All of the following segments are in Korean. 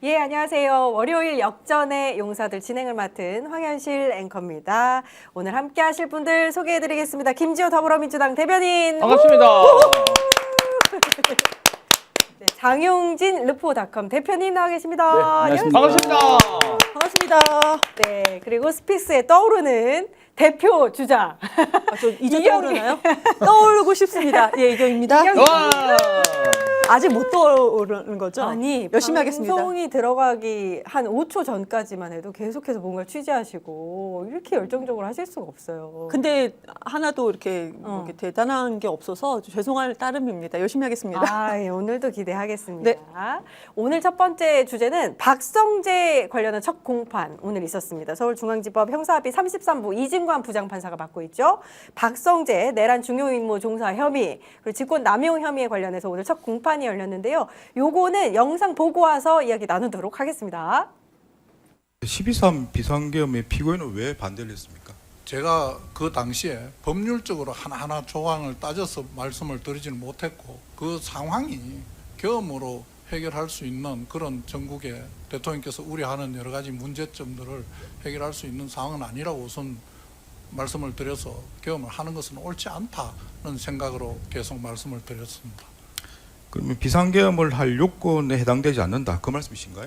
예, 안녕하세요. 월요일 역전의 용사들 진행을 맡은 황현실 앵커입니다. 오늘 함께 하실 분들 소개해드리겠습니다. 김지호 더불어민주당 대변인. 반갑습니다. 네, 장용진 르포닷컴 대표님 나와 계십니다. 네, 안녕하십니까. 반갑습니다. 반갑습니다. 네, 그리고 스피스에 떠오르는 대표 주자. 저 이제 이경희. 떠오르나요? 떠오르고 싶습니다. 예, 이경입니다. 이경희. 와. 아직 못 떠오르는 거죠? 아니, 열심히 하겠습니다. 방송이 들어가기 한 5초 전까지만 해도 계속해서 뭔가 취재하시고 이렇게 열정적으로 하실 수가 없어요. 근데 하나도 이렇게, 어. 이렇게 대단한 게 없어서 죄송할 따름입니다. 열심히 하겠습니다. 아, 예, 오늘도 기대하겠습니다. 네. 오늘 첫 번째 주제는 박성재 관련한 첫 공판 오늘 있었습니다. 서울중앙지법 형사합의 33부 이진관 부장판사가 맡고 있죠. 박성재 내란 중요임무 종사 혐의 그리고 직권 남용 혐의에 관련해서 오늘 첫 공판이 열렸는데요. 요거는 영상 보고 와서 이야기 나누도록 하겠습니다. 12.3 비상계엄의 피고인은 왜 반대를 했습니까? 제가 그 당시에 법률적으로 하나하나 조항을 따져서 말씀을 드리지는 못했고 그 상황이 계엄으로 해결할 수 있는 그런 전국에 대통령께서 우려하는 여러 가지 문제점들을 해결할 수 있는 상황은 아니라고 우선 말씀을 드려서 계엄을 하는 것은 옳지 않다는 생각으로 계속 말씀을 드렸습니다. 그러면 비상계엄을 할 요건에 해당되지 않는다 그 말씀이신가요?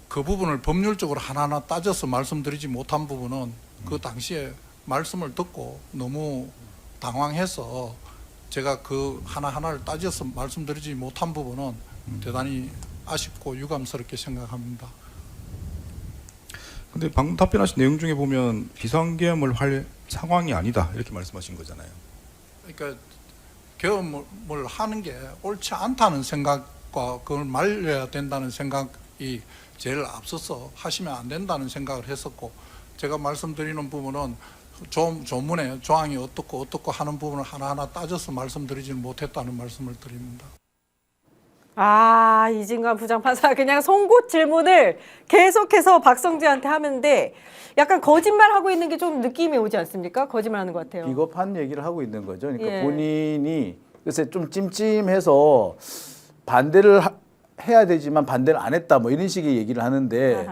그 부분을 법률적으로 하나하나 따져서 말씀드리지 못한 부분은 그 당시에 말씀을 듣고 너무 당황해서 제가 그 하나하나를 따져서 말씀드리지 못한 부분은 대단히 아쉽고 유감스럽게 생각합니다. 근데 방금 답변하신 내용 중에 보면 비상계엄을 할 상황이 아니다 이렇게 말씀하신 거잖아요. 그러니까 계엄을 하는 게 옳지 않다는 생각과 그걸 말려야 된다는 생각이 제일 앞서서 하시면 안 된다는 생각을 했었고 제가 말씀드리는 부분은 조문에 조항이 어떻고 하는 부분을 하나하나 따져서 말씀드리지는 못했다는 말씀을 드립니다. 아, 이진관 부장판사 그냥 송곳 질문을 계속해서 박성재한테 하는데 약간 거짓말하고 있는 게 좀 느낌이 오지 않습니까? 거짓말하는 것 같아요. 비겁한 얘기를 하고 있는 거죠. 그러니까 예. 본인이 글쎄 좀 찜찜해서 반대를 해야 되지만 반대를 안 했다 뭐 이런 식의 얘기를 하는데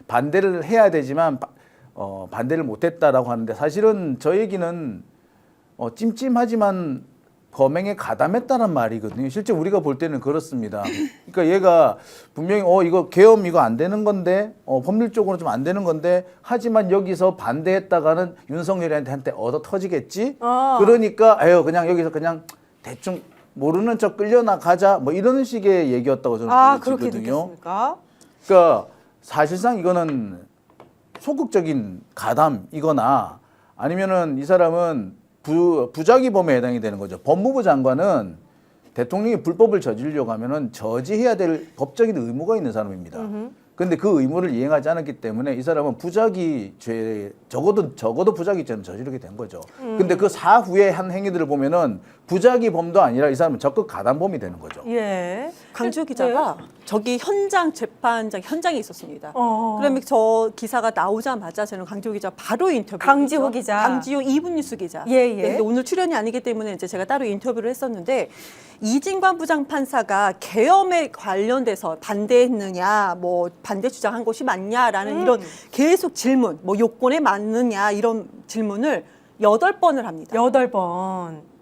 반대를 해야 되지만 반대를 못했다라고 하는데 사실은 저 얘기는 찜찜하지만 범행에 가담했다는 말이거든요. 실제 우리가 볼 때는 그렇습니다. 그러니까 얘가 분명히 이거 계엄 이거 안 되는 건데 법률적으로 좀 안 되는 건데 하지만 여기서 반대했다가는 윤석열한테 얻어 터지겠지. 그러니까 그냥 여기서 그냥 대충 모르는 척 끌려나가자 뭐 이런 식의 얘기였다고 저는 그렇게 보거든요. 느꼈습니까? 그러니까 사실상 이거는 소극적인 가담이거나 아니면은 이 사람은 부작위범에 해당이 되는 거죠. 법무부 장관은 대통령이 불법을 저지르려고 하면은 저지해야 될 법적인 의무가 있는 사람입니다. 그런데 그 의무를 이행하지 않았기 때문에 이 사람은 부작위죄 적어도 부작위죄는 저지르게 된 거죠. 근데 그 사후에 한 행위들을 보면은 부작위범도 아니라 이 사람은 적극 가담범이 되는 거죠. 예. 강지호 기자가 저기 현장에 있었습니다. 어. 그러면 저 기사가 나오자마자 저는 강지호 기자 바로 인터뷰. 강지호 기자. 강지호 2분 뉴스 기자. 예, 예. 네, 근데 오늘 출연이 아니기 때문에 이제 제가 따로 인터뷰를 했었는데 이진관 부장판사가 계엄에 관련돼서 반대했느냐, 뭐 반대 주장한 것이 맞냐라는 이런 계속 질문, 뭐 요건에 맞느냐 이런 질문을 8번을 합니다. 8번.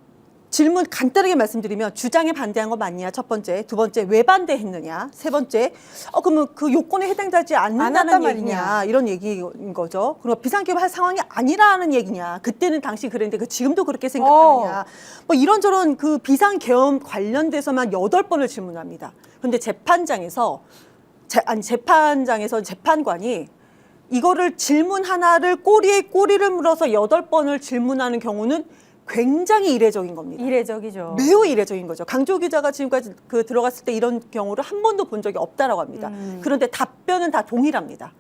질문 간단하게 말씀드리면 주장에 반대한 거 맞냐? 첫 번째. 두 번째, 왜 반대했느냐? 세 번째, 그러면 그 요건에 해당되지 않는다는 않았단 얘기냐? 말이냐. 이런 얘기인 거죠. 그리고 비상계엄 할 상황이 아니라는 얘기냐? 그때는 당시 그랬는데 그 지금도 그렇게 생각하느냐? 뭐 이런저런 그 비상계엄 관련돼서만 8번을 질문합니다. 그런데 재판장에서 재판관이 이거를 질문 하나를 꼬리에 꼬리를 물어서 8번을 질문하는 경우는 굉장히 이례적인 겁니다. 이례적이죠. 매우 이례적인 거죠. 강지호 기자가 지금까지 들어갔을 때 이런 경우를 한 번도 본 적이 없다라고 합니다. 그런데 답변은 다 동일합니다.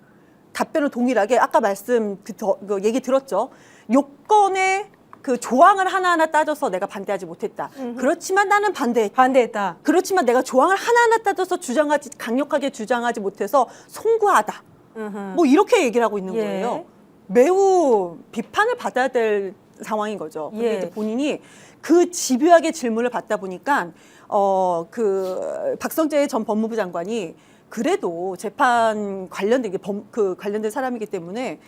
답변은 동일하게 아까 말씀 그 얘기 들었죠. 요건에 그 조항을 하나하나 따져서 내가 반대하지 못했다. 그렇지만 나는 반대했다. 그렇지만 내가 조항을 하나하나 따져서 강력하게 주장하지 못해서 송구하다. 뭐 이렇게 얘기를 하고 있는 예. 거예요. 매우 비판을 받아야 될 상황인 거죠. 근데 예. 이제 본인이 그 집요하게 질문을 받다 보니까 그 박성재 전 법무부 장관이 그래도 재판 관련된 관련된 사람이기 때문에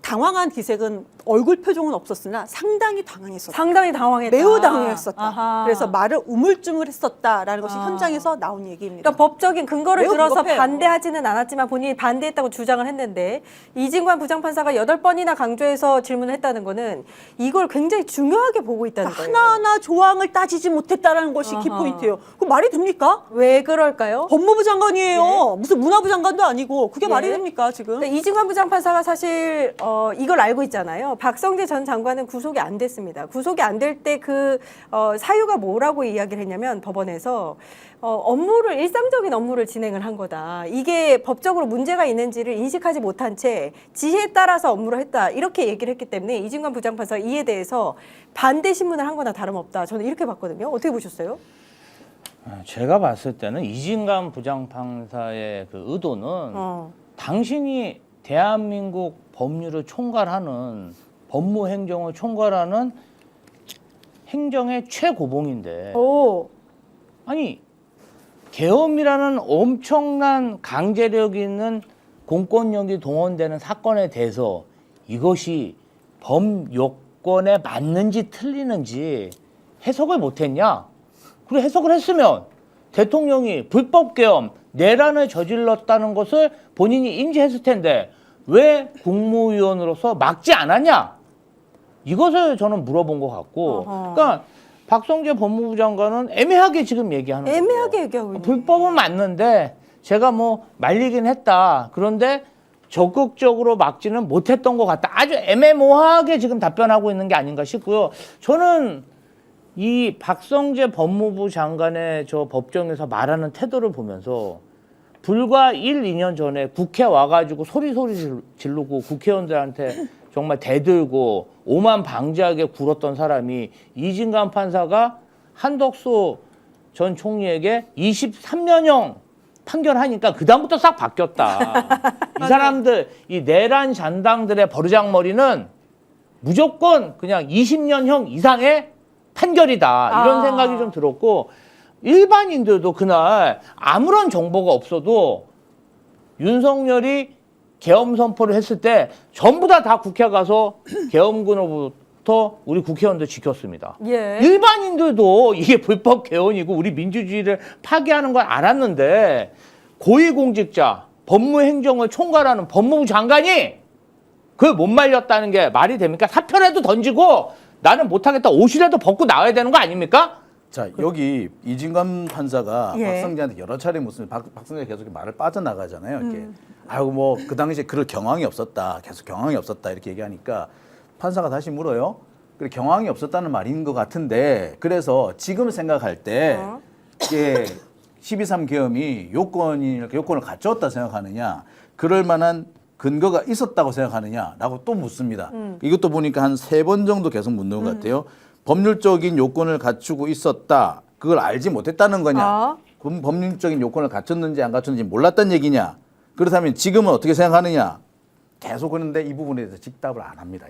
당황한 기색은 얼굴 표정은 없었으나 상당히 당황했었다. 상당히 당황했다. 매우 당황했었다. 아하. 그래서 말을 우물쭈물했었다라는 것이 아. 현장에서 나온 얘기입니다. 그러니까 법적인 근거를 매우 들어서 비겁해요. 반대하지는 않았지만 본인이 반대했다고 주장을 했는데 이진관 부장판사가 8번이나 강조해서 질문을 했다는 거는 이걸 굉장히 중요하게 보고 있다는 거예요. 하나하나 조항을 따지지 못했다라는 것이 아하. 키포인트예요. 그 말이 됩니까? 왜 그럴까요? 법무부 장관이에요. 무슨 문화부 장관도 아니고 그게 예. 말이 됩니까 지금? 근데 이진관 부장판사가 사실 이걸 알고 있잖아요. 박성재 전 장관은 구속이 안 됐습니다. 구속이 안 될 때 그 사유가 뭐라고 이야기를 했냐면 법원에서 일상적인 업무를 진행을 한 거다. 이게 법적으로 문제가 있는지를 인식하지 못한 채 지시에 따라서 업무를 했다. 이렇게 얘기를 했기 때문에 이진관 부장판사가 이에 대해서 반대 신문을 한 거나 다름없다. 저는 이렇게 봤거든요. 어떻게 보셨어요? 제가 봤을 때는 이진관 부장판사의 그 의도는 당신이 대한민국 법률을 총괄하는 법무행정을 총괄하는 행정의 최고봉인데 오. 아니 계엄이라는 엄청난 강제력이 있는 공권력이 동원되는 사건에 대해서 이것이 법요건에 맞는지 틀리는지 해석을 못했냐? 그리고 해석을 했으면 대통령이 불법 계엄 내란을 저질렀다는 것을 본인이 인지했을 텐데 왜 국무위원으로서 막지 않았냐? 이것을 저는 물어본 것 같고, 그러니까 박성재 법무부 장관은 애매하게 지금 얘기하는 거예요. 애매하게 얘기하고 있네. 불법은 맞는데 제가 뭐 말리긴 했다. 그런데 적극적으로 막지는 못했던 것 같다. 아주 애매모호하게 지금 답변하고 있는 게 아닌가 싶고요. 저는 이 박성재 법무부 장관의 저 법정에서 말하는 태도를 보면서 불과 1, 2년 전에 국회 와가지고 소리 지르고 국회의원들한테 정말 대들고 오만 방지하게 굴었던 사람이 이진관 판사가 한덕수 전 총리에게 23년형 판결하니까 그다음부터 싹 바뀌었다. 이 사람들, 이 내란 잔당들의 버르장머리는 무조건 그냥 20년형 이상의 판결이다. 이런 생각이 좀 들었고 일반인들도 그날 아무런 정보가 없어도 윤석열이 계엄 선포를 했을 때 전부 다 국회 가서 계엄군으로부터 우리 국회의원들 지켰습니다. 예. 일반인들도 이게 불법 계엄이고 우리 민주주의를 파괴하는 걸 알았는데 고위공직자, 법무행정을 총괄하는 법무부 장관이 그걸 못 말렸다는 게 말이 됩니까? 사표라도 던지고 나는 못하겠다 옷이라도 벗고 나와야 되는 거 아닙니까? 자, 여기 이진관 판사가 예. 박성재한테 여러 차례 무슨 박성재가 계속 말을 빠져나가잖아요. 이렇게. 아이고 뭐 그 당시에 그럴 경황이 없었다. 계속 경황이 없었다. 이렇게 얘기하니까 판사가 다시 물어요. 그래 경황이 없었다는 말인 것 같은데 그래서 지금 생각할 때 이게 12.3 계엄이 요건을 갖추었다 생각하느냐 그럴 만한 근거가 있었다고 생각하느냐라고 또 묻습니다. 이것도 보니까 한 3번 정도 계속 묻는 것 같아요. 법률적인 요건을 갖추고 있었다. 그걸 알지 못했다는 거냐. 그럼 법률적인 요건을 갖췄는지 안 갖췄는지 몰랐다는 얘기냐. 그렇다면 지금은 어떻게 생각하느냐. 계속 그런데 이 부분에 대해서 직답을 안 합니다.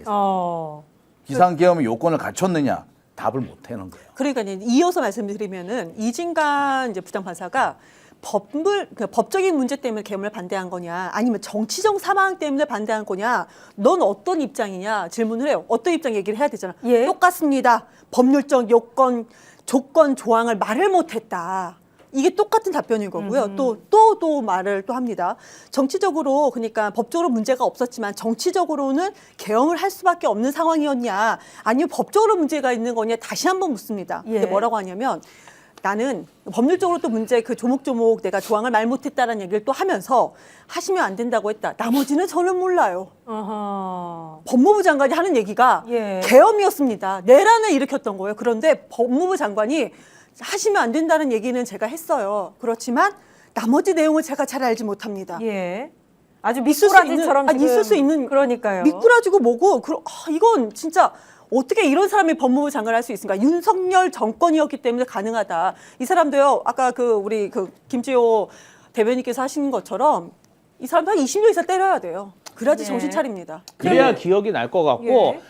비상계엄의 요건을 갖췄느냐. 답을 못 하는 거예요. 그러니까 이어서 말씀드리면은 이진관 이제 부장판사가 법적인 문제 때문에 계엄을 반대한 거냐 아니면 정치적 사망 때문에 반대한 거냐 넌 어떤 입장이냐 질문을 해요. 어떤 입장 얘기를 해야 되잖아. 예. 똑같습니다. 법률적 요건 조건 조항을 말을 못했다. 이게 똑같은 답변인 거고요. 또 말을 또 합니다. 정치적으로 그러니까 법적으로 문제가 없었지만 정치적으로는 계엄을 할 수밖에 없는 상황이었냐 아니면 법적으로 문제가 있는 거냐 다시 한번 묻습니다. 예. 근데 뭐라고 하냐면 나는 법률적으로 또 문제 그 조목조목 내가 조항을 말 못했다라는 얘기를 또 하면서 하시면 안 된다고 했다. 나머지는 저는 몰라요. 법무부 장관이 하는 얘기가 예. 계엄이었습니다. 내란을 일으켰던 거예요. 그런데 법무부 장관이 하시면 안 된다는 얘기는 제가 했어요. 그렇지만 나머지 내용을 제가 잘 알지 못합니다. 예. 아주 있을 수 있는- 미꾸라지처럼 아니, 있을 수 있는 그러니까요. 미꾸라지고 뭐고 이건 진짜 어떻게 이런 사람이 법무부 장관을 할 수 있습니까? 윤석열 정권이었기 때문에 가능하다. 이 사람도요. 아까 우리 김지호 대변인께서 하시는 것처럼 이 사람도 한 20년 이상 때려야 돼요. 그래야지 예. 정신 차립니다. 그래야 기억이 날 것 같고 예.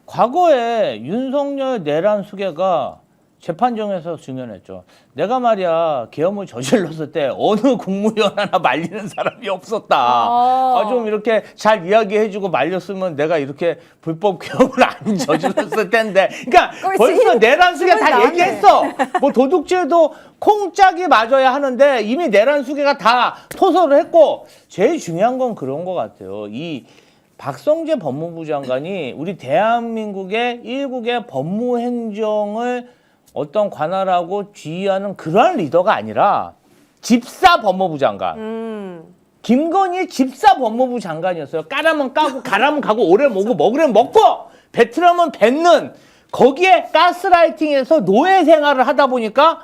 과거에 윤석열 내란 수괴가 재판정에서 증언했죠. 내가 말이야 계엄을 저질렀을 때 어느 국무위원 하나 말리는 사람이 없었다. 좀 이렇게 잘 이야기해주고 말렸으면 내가 이렇게 불법 계엄을 안 저질렀을 텐데. 그러니까 벌써 내란수계 다 나왔네. 얘기했어. 뭐 도둑질도 콩짝이 맞아야 하는데 이미 내란수계가 다 토설을 했고, 제일 중요한 건 그런 것 같아요. 이 박성재 법무부 장관이 우리 대한민국의 일국의 법무행정을 어떤 관할하고 지휘하는 그러한 리더가 아니라 집사 법무부 장관. 김건희 집사 법무부 장관이었어요. 까라면 까고 가라면 가고 오래 먹고 먹으려면 먹고 뱉으려면 뱉는, 거기에 가스라이팅에서 노예 생활을 하다 보니까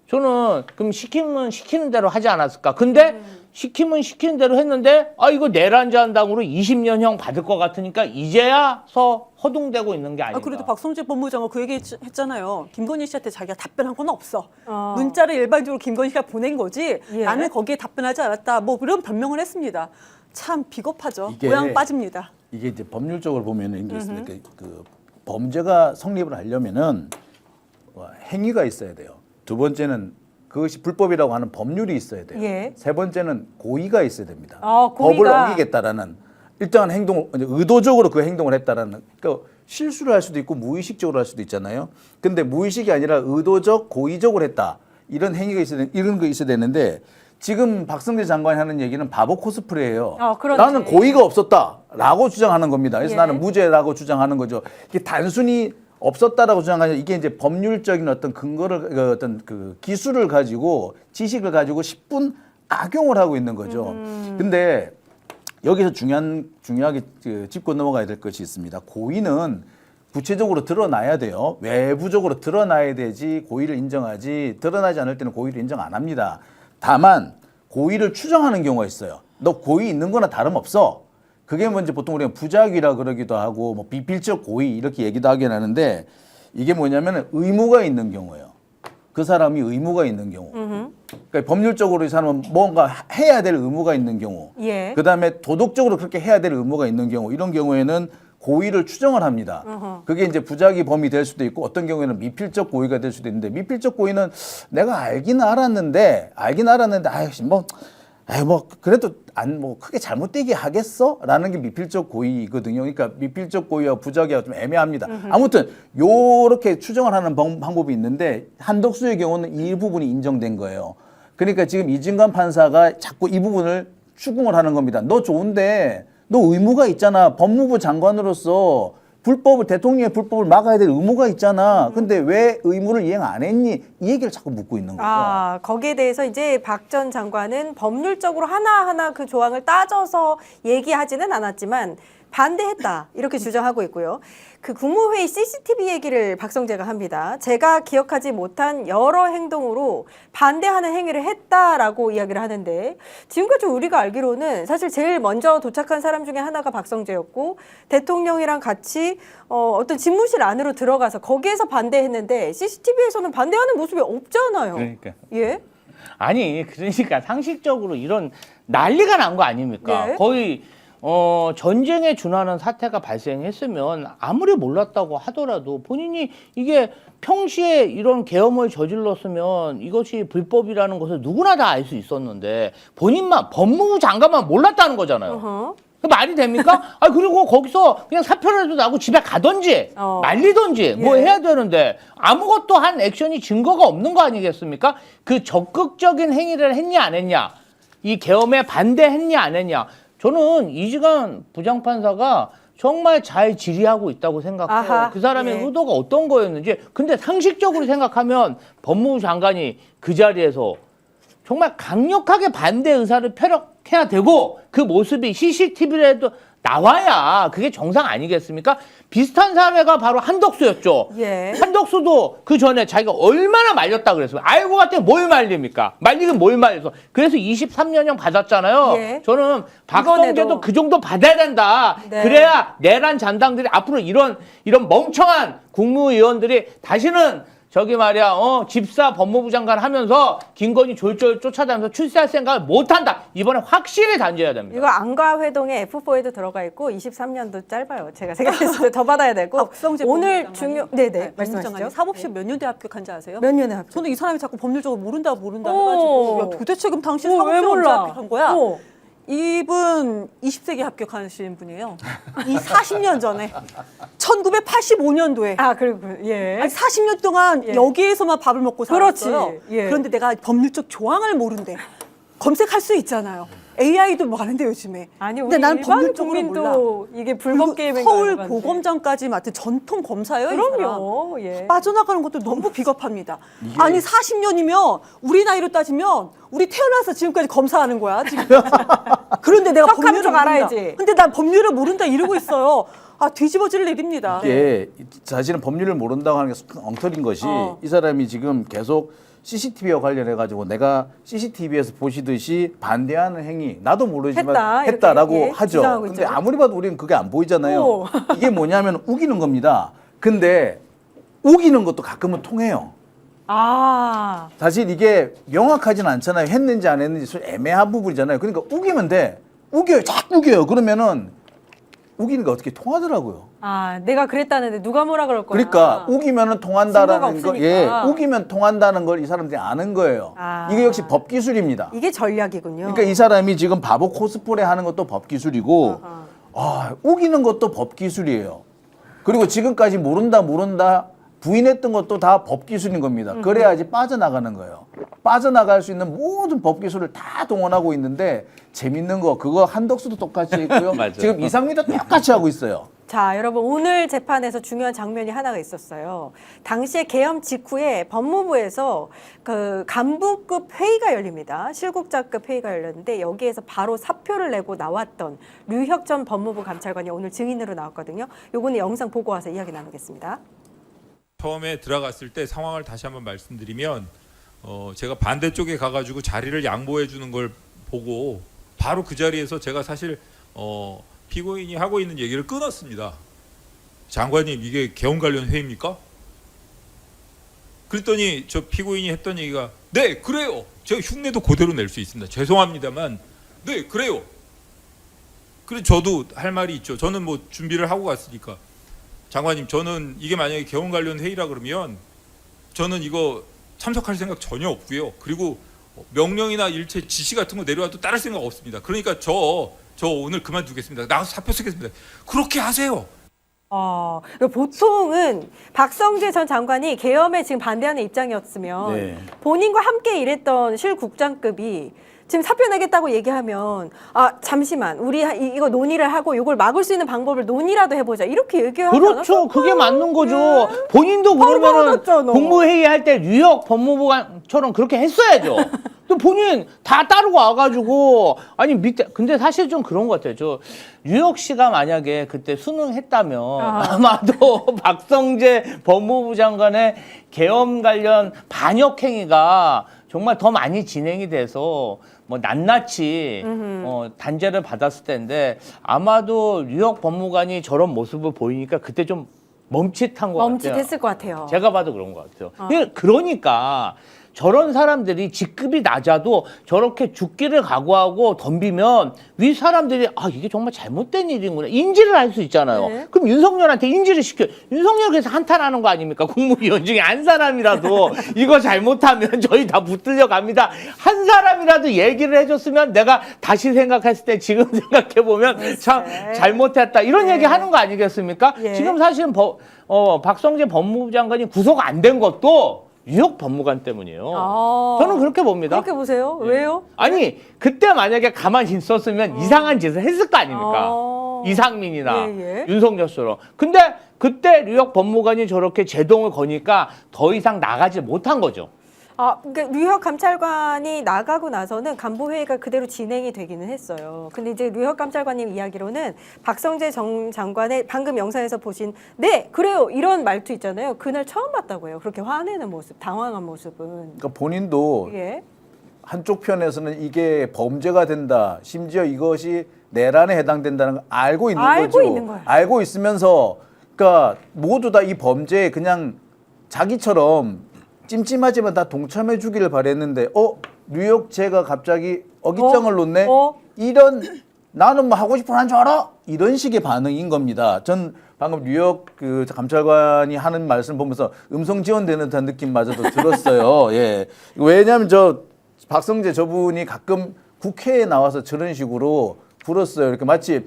저는 그럼 시키면 시키는 대로 하지 않았을까. 근데 시키면 시키는 대로 했는데 이거 내란자한당으로 20년형 받을 것 같으니까 이제야서 허둥대고 있는 게 아닌가. 그래도 박성재 법무장관 그 얘기 했잖아요. 김건희 씨한테 자기가 답변한 건 없어. 문자를 일반적으로 김건희 씨가 보낸 거지. 예. 나는 거기에 답변하지 않았다. 뭐 그런 변명을 했습니다. 참 비겁하죠. 이게- 모양 빠집니다. 이게 이제 법률적으로 보면은 이게 있습니다. 그 범죄가 성립을 하려면은 행위가 있어야 돼요. 두 번째는 그것이 불법이라고 하는 법률이 있어야 돼요. 예. 세 번째는 고의가 있어야 됩니다. 고의가. 법을 어기겠다라는 일정한 행동을 이제 의도적으로 그 행동을 했다라는, 그러니까 실수를 할 수도 있고 무의식적으로 할 수도 있잖아요. 근데 무의식이 아니라 의도적, 고의적으로 했다. 이런 행위가 있어야 이런 거 있어야 되는데, 지금 박성재 장관이 하는 얘기는 바보 코스프레예요. 그렇지. 나는 고의가 없었다라고 주장하는 겁니다. 그래서 예. 나는 무죄라고 주장하는 거죠. 이게 단순히 없었다라고 주장하냐, 이게 이제 법률적인 어떤 근거를, 어떤 그 기술을 가지고, 지식을 가지고 10분 악용을 하고 있는 거죠. 근데 여기서 중요하게 짚고 넘어가야 될 것이 있습니다. 고의는 구체적으로 드러나야 돼요. 외부적으로 드러나야 되지 고의를 인정하지, 드러나지 않을 때는 고의를 인정 안 합니다. 다만 고의를 추정하는 경우가 있어요. 너 고의 있는 거나 다름없어. 그게 먼저 보통 우리가 부작위라 그러기도 하고 뭐 비필적 고의 이렇게 얘기도 하긴 하는데, 이게 뭐냐면 의무가 있는 경우예요. 그 사람이 의무가 있는 경우. 그러니까 법률적으로 이 사람은 뭔가 해야 될 의무가 있는 경우. 예. 그다음에 도덕적으로 그렇게 해야 될 의무가 있는 경우. 이런 경우에는 고의를 추정을 합니다. 그게 이제 부작위 범위 될 수도 있고, 어떤 경우에는 미필적 고의가 될 수도 있는데, 미필적 고의는 내가 알긴 알았는데 그래도 크게 잘못되게 하겠어?라는 게 미필적 고의거든요. 그러니까 미필적 고의와 부작위가 좀 애매합니다. 아무튼 요렇게 추정을 하는 방법이 있는데, 한덕수의 경우는 이 부분이 인정된 거예요. 그러니까 지금 이진관 판사가 자꾸 이 부분을 추궁을 하는 겁니다. 너 좋은데 너 의무가 있잖아. 법무부 장관으로서 대통령의 불법을 막아야 될 의무가 있잖아. 근데 왜 의무를 이행 안 했니? 이 얘기를 자꾸 묻고 있는 거죠. 거기에 대해서 이제 박 전 장관은 법률적으로 하나하나 그 조항을 따져서 얘기하지는 않았지만 반대했다 이렇게 주장하고 있고요. 그 국무회의 CCTV 얘기를 박성재가 합니다. 제가 기억하지 못한 여러 행동으로 반대하는 행위를 했다라고 이야기를 하는데, 지금까지 우리가 알기로는 사실 제일 먼저 도착한 사람 중에 하나가 박성재였고, 대통령이랑 같이 어떤 집무실 안으로 들어가서 거기에서 반대했는데 CCTV에서는 반대하는 모습이 없잖아요. 그러니까. 예? 아니, 그러니까 상식적으로 이런 난리가 난 거 아닙니까? 네. 거의 전쟁에 준하는 사태가 발생했으면 아무리 몰랐다고 하더라도 본인이 이게 평시에 이런 계엄을 저질렀으면 이것이 불법이라는 것을 누구나 다 알 수 있었는데, 본인만, 법무부 장관만 몰랐다는 거잖아요. 그 말이 됩니까? 그리고 거기서 그냥 사표라도 나고 집에 가든지 말리든지 뭐 예. 해야 되는데, 아무것도 한 액션이 증거가 없는 거 아니겠습니까? 그 적극적인 행위를 했냐 안 했냐, 이 계엄에 반대했냐 안 했냐, 저는 이지관 부장판사가 정말 잘 질의하고 있다고 생각해요. 아하, 그 사람의 예. 의도가 어떤 거였는지. 근데 상식적으로 생각하면 법무부 장관이 그 자리에서 정말 강력하게 반대 의사를 표력해야 되고, 그 모습이 CCTV라도 나와야 그게 정상 아니겠습니까? 비슷한 사례가 바로 한덕수였죠. 예. 한덕수도 그 전에 자기가 얼마나 말렸다 그랬어요. 알고 봤더니 뭘 말립니까? 말리긴 뭘 말려서. 그래서 23년형 받았잖아요. 예. 저는 박성재도 이번에도. 그 정도 받아야 된다. 네. 그래야 내란 잔당들이 앞으로 이런 멍청한 국무위원들이 다시는 저기 말이야, 집사 법무부 장관 하면서 김건희 졸졸 쫓아다니면서 출세할 생각을 못한다. 이번에 확실히 단죄해야 됩니다. 이거 안과 회동에 F4에도 들어가 있고 23년도 짧아요. 제가 생각했을 때 더 받아야 되고 박성재 오늘 법무부 중요 장관이- 네네 법무부 말씀하시죠. 장관이 사법시험 몇 년대 합격한지 아세요? 몇 년에 합격? 저는 이 사람이 자꾸 법률적으로 모른다 오. 해가지고 야, 도대체 그럼 당신 왜 사법시험 언제 몰라? 합격한 거야? 오. 이분 20세기 합격하신 분이에요. 이 40년 전에 1985년도에 아 그리고 예. 40년 동안 예. 여기에서만 밥을 먹고 그렇지. 살았어요. 예. 그런데 내가 법률적 조항을 모른대. 검색할 수 있잖아요. AI도 많은데 요즘에. 아니 근데 우리 나는 일반 법률적으로 몰라. 국민도 이게 불법 그리고 게임인가 서울 알고 갔는데. 고검장까지 맡은 전통 검사예요. 이 사람. 그럼요. 예. 빠져나가는 것도 너무 비겁합니다. 아니 40년이면 우리 나이로 따지면 우리 태어나서 지금까지 검사하는 거야 지금. 그런데 내가 척하면 법률을 척 모른다. 알아야지. 근데 난 법률을 모른다 이러고 있어요. 아 뒤집어질 일입니다. 이게 사실은 법률을 모른다고 하는 게 엉터리인 것이 이 사람이 지금 계속 CCTV와 관련해 가지고 내가 CCTV에서 보시듯이 반대하는 행위 나도 모르지만 했다라고 이렇게, 예, 하죠. 주장하고 근데 있죠. 아무리 봐도 우리는 그게 안 보이잖아요. 오. 이게 뭐냐면 우기는 겁니다. 근데 우기는 것도 가끔은 통해요. 아 사실 이게 명확하진 않잖아요. 했는지 안 했는지 애매한 부분이잖아요. 그러니까 우기면 돼. 우겨요. 자꾸 우겨요. 그러면은 우기는 게 어떻게 통하더라고요. 아, 내가 그랬다는데 누가 뭐라 그럴 거야. 그러니까 우기면은 증거가 통한다라는 거, 없으니까. 예, 우기면 통한다는 걸 이 사람들이 아는 거예요. 아. 이게 역시 법 기술입니다. 이게 전략이군요. 그러니까 이 사람이 지금 바보 코스프레 하는 것도 법 기술이고, 우기는 것도 법 기술이에요. 그리고 지금까지 모른다 부인했던 것도 다 법 기술인 겁니다. 그래야지 빠져나가는 거예요. 빠져나갈 수 있는 모든 법 기술을 다 동원하고 있는데 재밌는 거 그거 한덕수도 똑같이 했고요. 맞아요. 지금 이상민도 똑같이 하고 있어요. 자, 여러분 오늘 재판에서 중요한 장면이 하나가 있었어요. 당시에 계엄 직후에 법무부에서 그 간부급 회의가 열립니다. 실국자급 회의가 열렸는데 여기에서 바로 사표를 내고 나왔던 류혁 전 법무부 감찰관이 오늘 증인으로 나왔거든요. 요거는 영상 보고 와서 이야기 나누겠습니다. 처음에 들어갔을 때 상황을 다시 한번 말씀드리면 제가 반대쪽에 가가지고 자리를 양보해 주는 걸 보고 바로 그 자리에서 제가 사실 피고인이 하고 있는 얘기를 끊었습니다. 장관님 이게 개헌 관련 회의입니까? 그랬더니 저 피고인이 했던 얘기가 네 그래요. 제가 흉내도 그대로 낼 수 있습니다. 죄송합니다만 네 그래요. 그래 저도 할 말이 있죠. 저는 뭐 준비를 하고 갔으니까. 장관님 저는 이게 만약에 개헌 관련 회의라 그러면 저는 이거 참석할 생각 전혀 없고요. 그리고 명령이나 일체 지시 같은 거 내려와도 따를 생각 없습니다. 그러니까 저 오늘 그만두겠습니다. 나가서 사표 쓰겠습니다. 그렇게 하세요. 보통은 박성재 전 장관이 계엄에 지금 반대하는 입장이었으면 네. 본인과 함께 일했던 실국장급이 지금 사표 내겠다고 얘기하면 잠시만 우리 이거 논의를 하고 이걸 막을 수 있는 방법을 논의라도 해보자 이렇게 얘기하지 그렇죠. 않았을까요? 그게 맞는 거죠. 본인도 바로 그러면은 받았잖아. 국무회의 할 때 뉴욕 법무부관처럼 그렇게 했어야죠. 또 본인 다 따르고 와가지고 아니 밑에 근데 사실 좀 그런 것 같아요. 저 뉴욕 씨가 만약에 그때 수능했다면 아마도 박성재 법무부 장관의 계엄 관련 반역 행위가 정말 더 많이 진행이 돼서 뭐 낱낱이 단죄를 받았을 텐데 아마도 뉴욕 법무관이 저런 모습을 보이니까 그때 좀 멈칫한 것 같아요. 멈칫했을 것 같아요. 제가 봐도 그런 것 같아요. 그러니까 저런 사람들이 직급이 낮아도 저렇게 죽기를 각오하고 덤비면 위 사람들이 이게 정말 잘못된 일이구나 인지를 할 수 있잖아요. 네. 그럼 윤석열한테 인지를 시켜요. 윤석열 그래서 한탄하는 거 아닙니까? 국무위원 중에 한 사람이라도 이거 잘못하면 저희 다 붙들려 갑니다. 한 사람이라도 얘기를 해줬으면 내가 다시 생각했을 때 지금 생각해보면 참 잘못했다 이런 얘기 하는 거 아니겠습니까? 예. 지금 사실은 박성재 법무부 장관이 구속 안 된 것도 뉴욕 법무관 때문이에요. 저는 그렇게 봅니다. 그렇게 보세요. 왜요? 아니 그때 만약에 가만히 있었으면 이상한 짓을 했을 거 아닙니까? 이상민이나 예. 윤석열처럼. 근데 그때 뉴욕 법무관이 저렇게 제동을 거니까 더 이상 나가지 못한 거죠. 그러니까 뉴욕 감찰관이 나가고 나서는 간부회의가 그대로 진행이 되기는 했어요. 근데 이제 뉴욕 감찰관님 이야기로는 박성재 정 장관의 방금 영상에서 보신 네 그래요 이런 말투 있잖아요. 그날 처음 봤다고 해요. 그렇게 화내는 모습, 당황한 모습은. 그러니까 본인도 예. 한쪽 편에서는 이게 범죄가 된다. 심지어 이것이 내란에 해당된다는 걸 알고 있는 알고 거죠. 있는 거예요. 알고 있으면서 그러니까 모두 다 이 범죄에 그냥 자기처럼 찜찜하지만 다 동참해 주기를 바랬는데 뉴욕제가 갑자기 어깃장을 놓네. 이런 나는 뭐 하고 싶은 한 줄 알아? 이런 식의 반응인 겁니다. 전 방금 뉴욕 그 감찰관이 하는 말씀 보면서 음성 지원되는 듯한 느낌마저도 들었어요. 예. 왜냐하면 저 박성재 저분이 가끔 국회에 나와서 저런 식으로 굴었어요. 이렇게 마치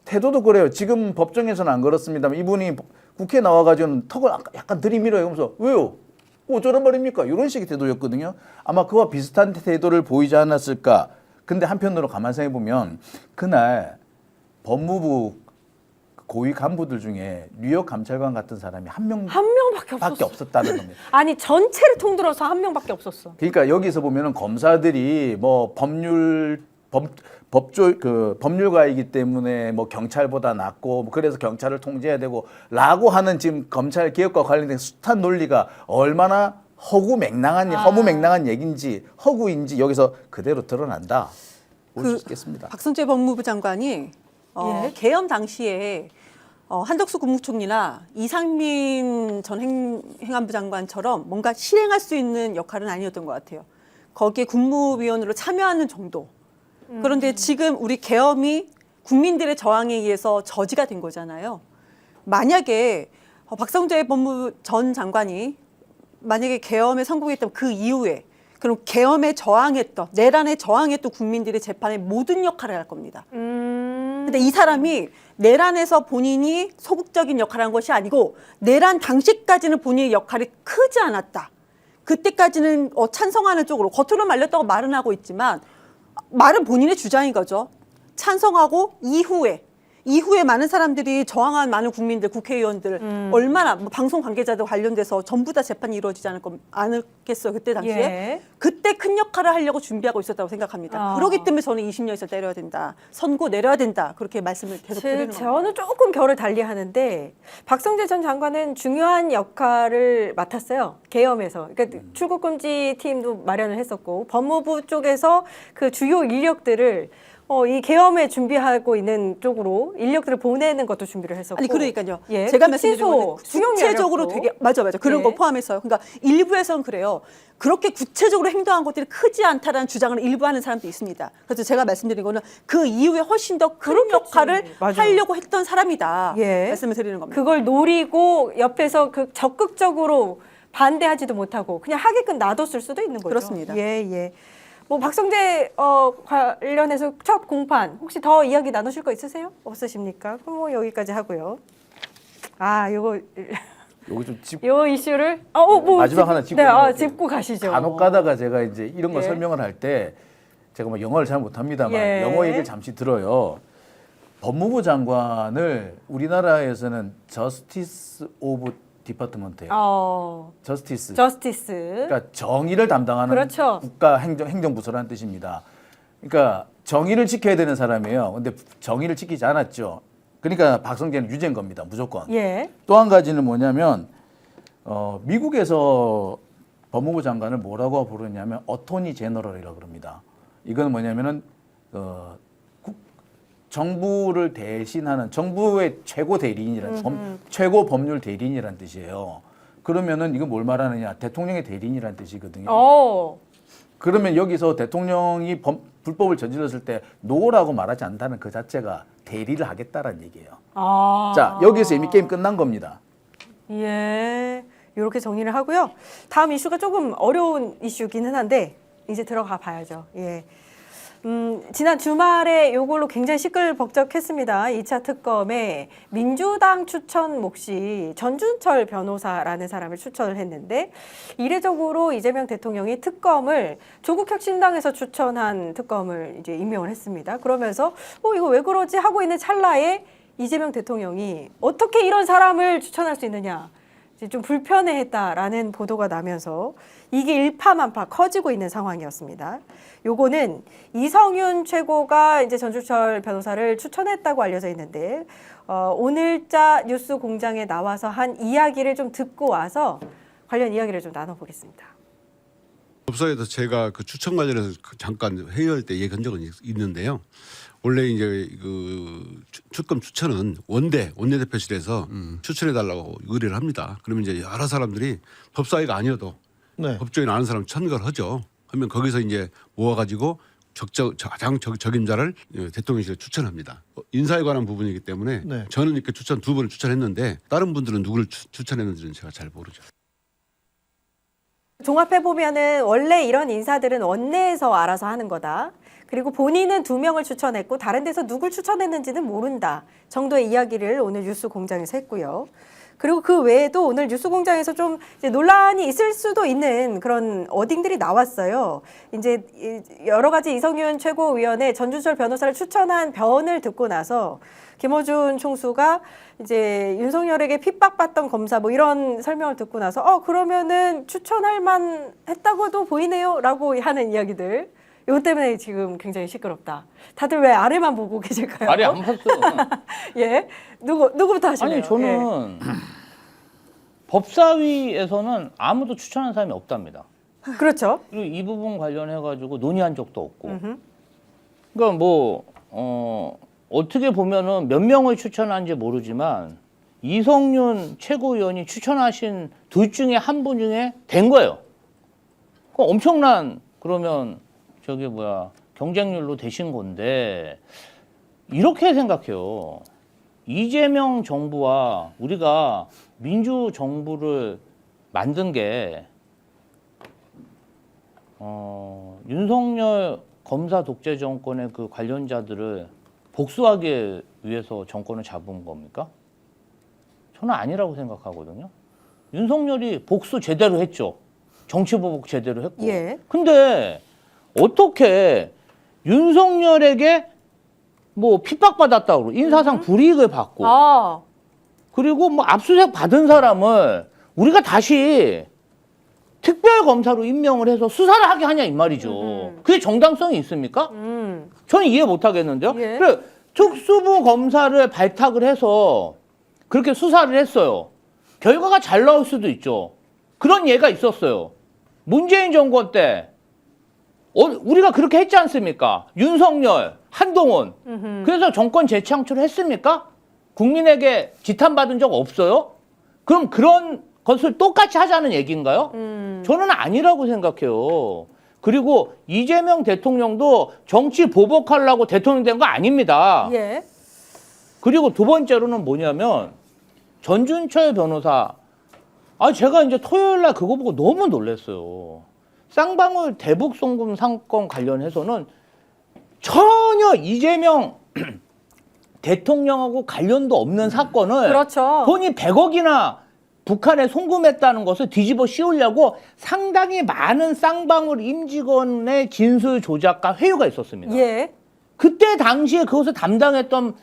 태도도 그래요. 지금 법정에서는 안 그렇습니다만 이분이 국회에 나와가지고는 턱을 약간 들이밀어요. 그러면서 왜요? 어쩌란 말입니까? 이런 식의 태도였거든요. 아마 그와 비슷한 태도를 보이지 않았을까. 근데 한편으로 가만 생각해 보면 그날 법무부 고위 간부들 중에 뉴욕 감찰관 같은 사람이 한 명밖에 없었다는 겁니다. 아니 전체를 통틀어서 한 명밖에 없었어. 그러니까 여기서 보면은 검사들이 뭐 법률가이기 때문에 뭐 경찰보다 낫고 뭐 그래서 경찰을 통제해야 되고라고 하는 지금 검찰 개혁과 관련된 숱한 논리가 얼마나 허무맹랑한 얘기인지 허구인지 여기서 그대로 드러난다. 볼 수 있겠습니다. 박성재 법무부 장관이 개엄 당시에 한덕수 국무총리나 이상민 전 행안부 장관처럼 뭔가 실행할 수 있는 역할은 아니었던 것 같아요. 거기에 국무위원으로 참여하는 정도. 그런데 지금 우리 계엄이 국민들의 저항에 의해서 저지가 된 거잖아요. 만약에 박성재 법무부 전 장관이 만약에 계엄에 성공했다면 그 이후에 그럼 계엄에 저항했던 내란에 저항했던 국민들의 재판의 모든 역할을 할 겁니다. 근데 이 사람이 내란에서 본인이 소극적인 역할을 한 것이 아니고 내란 당시까지는 본인의 역할이 크지 않았다. 그때까지는 찬성하는 쪽으로 겉으로 말렸다고 말은 하고 있지만 말은 본인의 주장인 거죠. 찬성하고 이후에 많은 사람들이 저항한 많은 국민들, 국회의원들 얼마나 뭐 방송 관계자들 관련돼서 전부 다 재판이 이루어지지 않았겠어요. 그때 당시에. 예. 그때 큰 역할을 하려고 준비하고 있었다고 생각합니다. 그렇기 때문에 저는 20년에서 내려야 된다. 선고 내려야 된다. 그렇게 말씀을 계속 드리는 겁니다. 저는 조금 결을 달리하는데 박성재 전 장관은 중요한 역할을 맡았어요. 계엄에서. 그러니까 출국금지 팀도 마련을 했었고 법무부 쪽에서 그 주요 인력들을 이 계엄에 준비하고 있는 쪽으로 인력들을 보내는 것도 준비를 했었고. 아니 그러니까요. 예, 제가 말씀드린 구치소, 건 구체적으로 수용력도. 되게 맞아 그런 예. 거 포함해서요. 그러니까 일부에서는 그래요. 그렇게 구체적으로 행동한 것들이 크지 않다라는 주장을 일부 하는 사람도 있습니다. 그래서 제가 말씀드린 거는 그 이후에 훨씬 더 큰 역할을 맞아. 하려고 했던 사람이다. 예. 말씀을 드리는 겁니다. 그걸 노리고 옆에서 그 적극적으로 반대하지도 못하고 그냥 하게끔 놔뒀을 수도 있는 거죠. 그렇습니다. 예. 뭐 박성재 관련해서 첫 공판 혹시 더 이야기 나누실 거 있으세요? 없으십니까? 그럼 뭐 여기까지 하고요. 요거 여기 좀 짚, 요 이슈를 마지막 하나 짚고 네, 넘어갈게요. 짚고 가시죠. 간혹 가다가 제가 이제 이런 거 예. 설명을 할 때 제가 뭐 영어를 잘 못합니다만 예. 영어 얘기를 잠시 들어요. 법무부 장관을 우리나라에서는 저스티스 오브 디파트먼트예요. 저스티스. 그러니까 정의를 담당하는 그렇죠. 국가 행정부서라는 뜻입니다. 그러니까 정의를 지켜야 되는 사람이에요. 근데 정의를 지키지 않았죠. 그러니까 박성재는 유죄인 겁니다. 무조건. 예. 또 한 가지는 뭐냐면 미국에서 법무부 장관을 뭐라고 부르냐면 어토니 제너럴이라고 그럽니다. 이건 뭐냐면은 정부를 대신하는 정부의 최고 대리인이라는 최고 법률 대리인이라는 뜻이에요. 그러면은 이건 뭘 말하느냐? 대통령의 대리인이라는 뜻이거든요. 그러면 여기서 대통령이 불법을 저질렀을 때 노라고 말하지 않는다는 그 자체가 대리를 하겠다라는 얘기예요. 자, 여기서 이미 게임 끝난 겁니다. 예. 이렇게 정리를 하고요. 다음 이슈가 조금 어려운 이슈기는 한데 이제 들어가 봐야죠. 예. 지난 주말에 이걸로 굉장히 시끌벅적했습니다. 2차 특검에 민주당 추천 몫이 전준철 변호사라는 사람을 추천을 했는데 이례적으로 이재명 대통령이 특검을 조국혁신당에서 추천한 특검을 이제 임명을 했습니다. 그러면서 이거 왜 그러지 하고 있는 찰나에 이재명 대통령이 어떻게 이런 사람을 추천할 수 있느냐. 좀 불편해했다라는 보도가 나면서 이게 일파만파 커지고 있는 상황이었습니다. 요거는 이성윤 최고가 이제 전준철 변호사를 추천했다고 알려져 있는데 오늘자 뉴스 공장에 나와서 한 이야기를 좀 듣고 와서 관련 이야기를 좀 나눠보겠습니다. 법사에서 제가 그 추천 관련해서 잠깐 회의할 때 얘기한 적은 있는데요. 원래 이제 그 특검 추천은 원내대표실에서 추천해달라고 의뢰를 합니다. 그러면 이제 여러 사람들이 법사위가 아니어도 네. 법조인 아는 사람 천거를 하죠. 하면 거기서 이제 모아가지고 가장 적임자를 대통령실에 추천합니다. 인사에 관한 부분이기 때문에 네. 저는 이렇게 추천 2번을 추천했는데 다른 분들은 누구를 추천했는지는 제가 잘 모르죠. 종합해 보면은 원래 이런 인사들은 원내에서 알아서 하는 거다. 그리고 본인은 2명을 추천했고 다른 데서 누굴 추천했는지는 모른다 정도의 이야기를 오늘 뉴스공장에서 했고요. 그리고 그 외에도 오늘 뉴스공장에서 좀 이제 논란이 있을 수도 있는 그런 어딩들이 나왔어요. 이제 여러 가지 이성윤 최고위원의 전준철 변호사를 추천한 변을 듣고 나서 김어준 총수가 이제 윤석열에게 핍박받던 검사 뭐 이런 설명을 듣고 나서 그러면은 추천할 만 했다고도 보이네요라고 하는 이야기들. 이것 때문에 지금 굉장히 시끄럽다. 다들 왜 아래만 보고 계실까요? 아래 안 봤어요. 예, 누구부터 하실래요? 아니 저는 법사위에서는 아무도 추천한 사람이 없답니다. 그렇죠. 그리고 이 부분 관련해 가지고 논의한 적도 없고. 그러니까 뭐 어떻게 보면은 몇 명을 추천한지 모르지만 이성윤 최고위원이 추천하신 둘 중에 한 분 중에 된 거예요. 그 엄청난 그러면 경쟁률로 되신 건데 이렇게 생각해요. 이재명 정부와 우리가 민주정부를 만든 게 윤석열 검사 독재 정권의 그 관련자들을 복수하기 위해서 정권을 잡은 겁니까? 저는 아니라고 생각하거든요. 윤석열이 복수 제대로 했죠. 정치보복 제대로 했고. 예. 근데 어떻게 윤석열에게 뭐 핍박받았다고 인사상 불이익을 받고 그리고 뭐 압수수색 받은 사람을 우리가 다시 특별검사로 임명을 해서 수사를 하게 하냐 이 말이죠. 그게 정당성이 있습니까? 저는 이해 못 하겠는데요. 예. 그래, 특수부 검사를 발탁을 해서 그렇게 수사를 했어요. 결과가 잘 나올 수도 있죠. 그런 예가 있었어요. 문재인 정권 때 우리가 그렇게 했지 않습니까? 윤석열, 한동훈. 그래서 정권 재창출을 했습니까? 국민에게 지탄받은 적 없어요? 그럼 그런 것을 똑같이 하자는 얘기인가요? 저는 아니라고 생각해요. 그리고 이재명 대통령도 정치 보복하려고 대통령 된 거 아닙니다. 예. 그리고 두 번째로는 뭐냐면 전준철 변호사. 제가 이제 토요일 날 그거 보고 너무 놀랐어요. 쌍방울 대북 송금 사건 관련해서는 전혀 이재명 대통령하고 관련도 없는 사건을 그렇죠. 돈이 100억이나 북한에 송금했다는 것을 뒤집어 씌우려고 상당히 많은 쌍방울 임직원의 진술 조작과 회유가 있었습니다. 예. 그때 당시에 그것을 담당했던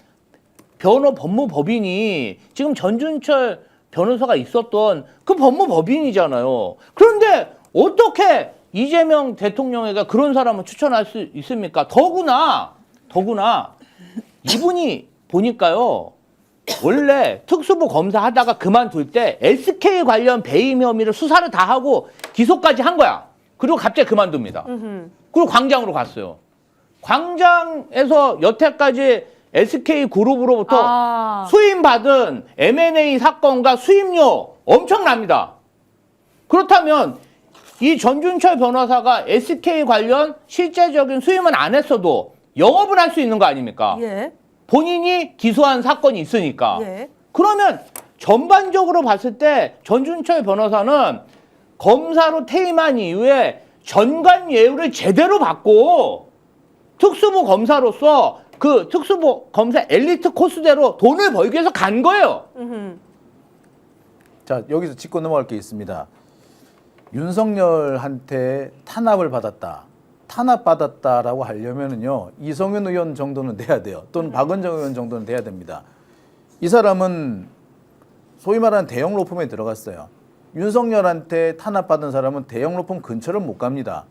법무법인이 지금 전준철 변호사가 있었던 그 법무법인이잖아요. 그런데 어떻게 이재명 대통령에게 그런 사람을 추천할 수 있습니까? 더구나 이분이 보니까요. 원래 특수부 검사하다가 그만둘 때 SK 관련 배임 혐의를 수사를 다 하고 기소까지 한 거야. 그리고 갑자기 그만둡니다. 그리고 광장으로 갔어요. 광장에서 여태까지 SK 그룹으로부터 수임받은 M&A 사건과 수임료 엄청납니다. 그렇다면 이 전준철 변호사가 SK 관련 실제적인 수임은 안 했어도 영업을 할 수 있는 거 아닙니까? 예. 본인이 기소한 사건이 있으니까. 예. 그러면 전반적으로 봤을 때 전준철 변호사는 검사로 퇴임한 이후에 전관 예우를 제대로 받고 특수부 검사로서 그 특수부 검사 엘리트 코스대로 돈을 벌기 위해서 간 거예요. 자, 여기서 짚고 넘어갈 게 있습니다. 윤석열한테 탄압을 받았다. 탄압받았다라고 하려면은요, 이성윤 의원 정도는 돼야 돼요. 또는 박은정 의원 정도는 돼야 됩니다. 이 사람은 소위 말하는 대형 로펌에 들어갔어요. 윤석열한테 탄압받은 사람은 대형 로펌 근처를 못 갑니다.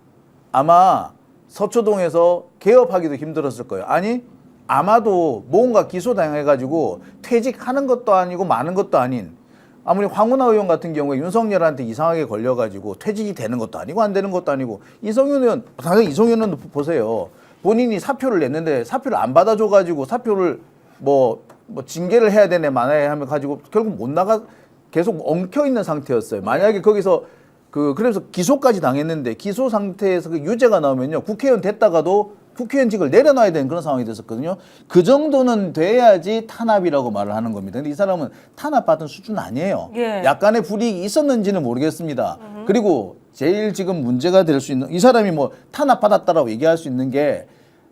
아마 서초동에서 개업하기도 힘들었을 거예요. 아니, 아마도 뭔가 기소당해가지고 퇴직하는 것도 아니고 많은 것도 아닌, 아무리 황운하 의원 같은 경우에 윤석열한테 이상하게 걸려가지고 퇴직이 되는 것도 아니고 안 되는 것도 아니고, 이성윤 의원, 당연히 이성윤 의원도 보세요. 본인이 사표를 냈는데 사표를 안 받아줘가지고 사표를 뭐 징계를 해야 되네 마나야 하면 가지고 결국 못 나가, 계속 엉켜 있는 상태였어요. 만약에 거기서 그래서 기소까지 당했는데 기소 상태에서 그 유죄가 나오면요. 국회의원 됐다가도 국회의원직을 내려놔야 되는 그런 상황이 됐었거든요. 그 정도는 돼야지 탄압이라고 말을 하는 겁니다. 근데 이 사람은 탄압받은 수준 아니에요. 예. 약간의 불이익이 있었는지는 모르겠습니다. 그리고 제일 지금 문제가 될 수 있는 이 사람이 뭐 탄압받았다라고 얘기할 수 있는 게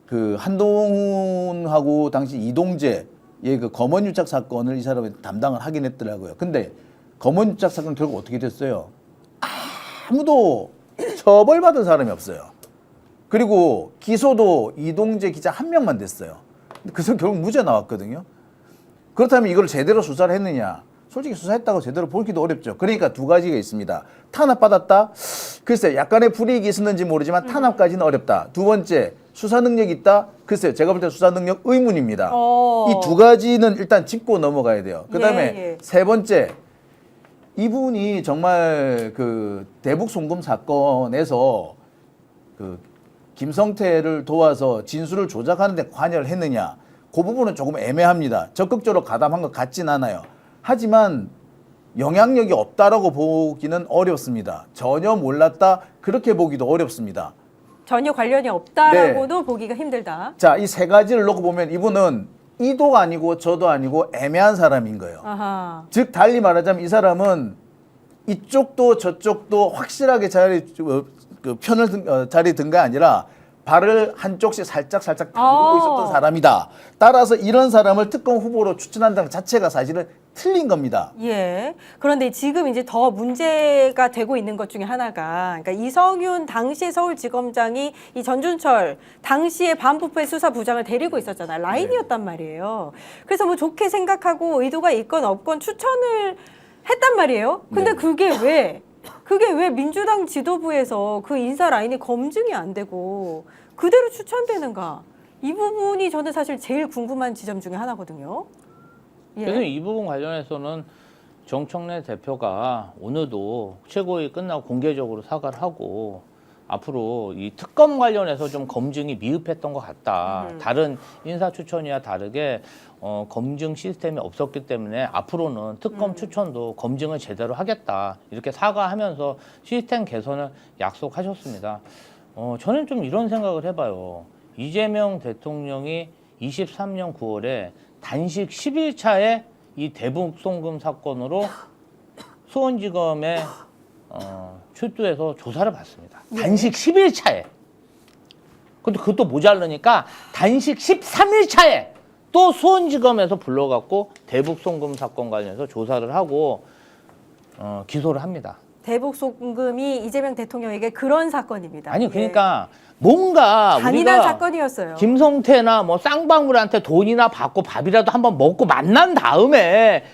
그 한동훈하고 당시 이동재의 그 검언유착 사건을 이 사람이 담당을 하긴 했더라고요. 근데 검언유착 사건 결국 어떻게 됐어요? 아무도 처벌받은 사람이 없어요. 그리고 기소도 이동재 기자 한 명만 됐어요. 그래서 결국 무죄 나왔거든요. 그렇다면 이걸 제대로 수사를 했느냐? 솔직히 수사했다고 제대로 보기도 어렵죠. 그러니까 두 가지가 있습니다. 탄압받았다? 글쎄 약간의 불이익이 있었는지 모르지만 탄압까지는 어렵다. 두 번째, 수사 능력이 있다? 글쎄요. 제가 볼 때 수사 능력 의문입니다. 이 두 가지는 일단 짚고 넘어가야 돼요. 그다음에 예. 세 번째, 이분이 정말 그 대북 송금 사건에서 그 김성태를 도와서 진술을 조작하는 데 관여를 했느냐. 그 부분은 조금 애매합니다. 적극적으로 가담한 것 같진 않아요. 하지만 영향력이 없다라고 보기는 어렵습니다. 전혀 몰랐다 그렇게 보기도 어렵습니다. 전혀 관련이 없다라고도 보기가 힘들다. 자, 이 세 가지를 놓고 보면 이분은 이도가 아니고 저도 아니고 애매한 사람인 거예요. 아하. 즉 달리 말하자면 이 사람은 이쪽도 저쪽도 확실하게 자리 든 게 아니라 발을 한쪽씩 살짝 담그고 있었던 사람이다. 따라서 이런 사람을 특검 후보로 추천한다는 자체가 사실은 틀린 겁니다. 예. 그런데 지금 이제 더 문제가 되고 있는 것 중에 하나가, 그러니까 이성윤 당시 서울지검장이 이 전준철 당시의 반부패 수사부장을 데리고 있었잖아요. 라인이었단 말이에요. 그래서 뭐 좋게 생각하고 의도가 있건 없건 추천을 했단 말이에요. 근데 네. 그게 왜 민주당 지도부에서 그 인사 라인이 검증이 안 되고 그대로 추천되는가? 이 부분이 저는 사실 제일 궁금한 지점 중에 하나거든요. 예. 그래서 이 부분 관련해서는 정청래 대표가 오늘도 최고위 끝나고 공개적으로 사과를 하고 앞으로 이 특검 관련해서 좀 검증이 미흡했던 것 같다. 다른 인사 추천이와 다르게 검증 시스템이 없었기 때문에 앞으로는 특검 추천도 검증을 제대로 하겠다. 이렇게 사과하면서 시스템 개선을 약속하셨습니다. 저는 좀 이런 생각을 해봐요. 이재명 대통령이 23년 9월에 단식 10일 차에 이 대북 송금 사건으로 수원지검에 출두해서 조사를 받습니다. 단식 10일 차에. 근데 그것도 모자르니까 단식 13일 차에 또 수원지검에서 불러갖고 대북 송금 사건 관련해서 조사를 하고 기소를 합니다. 대북 송금이 이재명 대통령에게 그런 사건입니다. 아니 그러니까 뭔가 잔인한 우리가 사건이었어요. 김성태나 뭐 쌍방울한테 돈이나 받고 밥이라도 한번 먹고 만난 다음에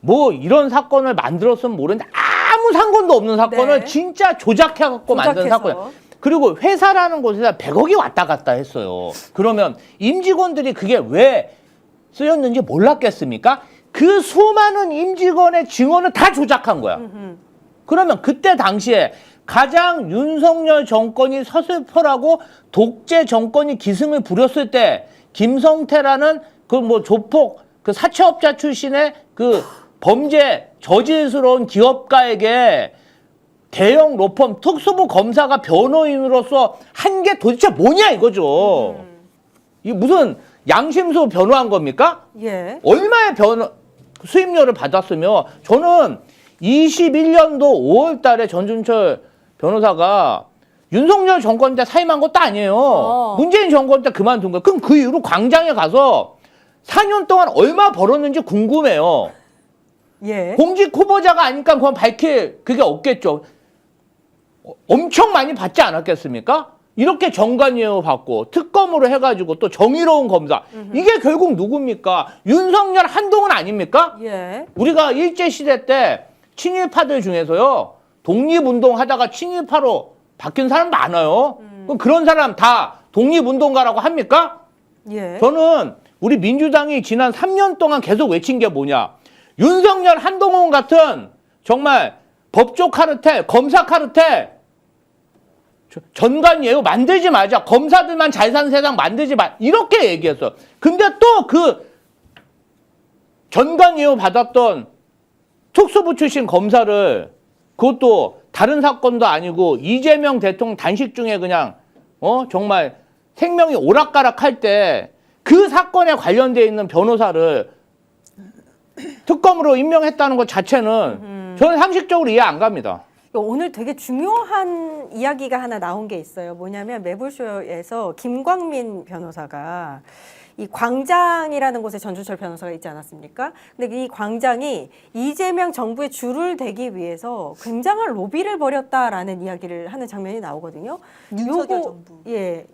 뭐 이런 사건을 만들었으면 모르는데 아무 상관도 없는 사건을 네. 진짜 조작해갖고 만든 조작해서. 사건. 그리고 회사라는 곳에서 100억이 왔다 갔다 했어요. 그러면 임직원들이 그게 왜 쓰였는지 몰랐겠습니까? 그 수많은 임직원의 증언을 다 조작한 거야. 그러면 그때 당시에 가장 윤석열 정권이 서슬퍼라고 독재 정권이 기승을 부렸을 때 김성태라는 그 뭐 조폭 그 사채업자 출신의 그 범죄 저질스러운 기업가에게 대형 로펌 특수부 검사가 변호인으로서 한 게 도대체 뭐냐 이거죠. 이 무슨 양심수 변호한 겁니까? 예. 얼마의 수임료를 받았으며 저는 21년도 5월 달에 전준철 변호사가 윤석열 정권 때 사임한 것도 아니에요. 문재인 정권 때 그만둔 거예요. 그럼 그 이후로 광장에 가서 4년 동안 얼마 벌었는지 궁금해요. 예. 공직 후보자가 아니까 그건 밝힐 그게 없겠죠. 엄청 많이 받지 않았겠습니까? 이렇게 정관예우 받고 특검으로 해가지고 또 정의로운 검사. 이게 결국 누굽니까? 윤석열 한동훈 아닙니까? 예. 우리가 일제시대 때 친일파들 중에서요. 독립운동 하다가 친일파로 바뀐 사람 많아요. 그럼 그런 사람 다 독립운동가라고 합니까? 예. 저는 우리 민주당이 지난 3년 동안 계속 외친 게 뭐냐. 윤석열 한동훈 같은 정말 법조 카르텔, 검사 카르텔, 전관 예우 만들지 말자. 검사들만 잘 사는 세상 만들지 말. 이렇게 얘기했어. 근데 또 그 전관 예우 받았던 특수부 출신 검사를 그것도 다른 사건도 아니고 이재명 대통령 단식 중에 그냥 정말 생명이 오락가락할 때 그 사건에 관련돼 있는 변호사를 특검으로 임명했다는 것 자체는 저는 상식적으로 이해 안 갑니다. 오늘 되게 중요한 이야기가 하나 나온 게 있어요. 뭐냐면 매불쇼에서 김광민 변호사가 이 광장이라는 곳에 전준철 변호사가 있지 않았습니까? 근데 이 광장이 이재명 정부의 줄을 대기 위해서 굉장한 로비를 벌였다라는 이야기를 하는 장면이 나오거든요. 윤석열 요거, 정부. 예,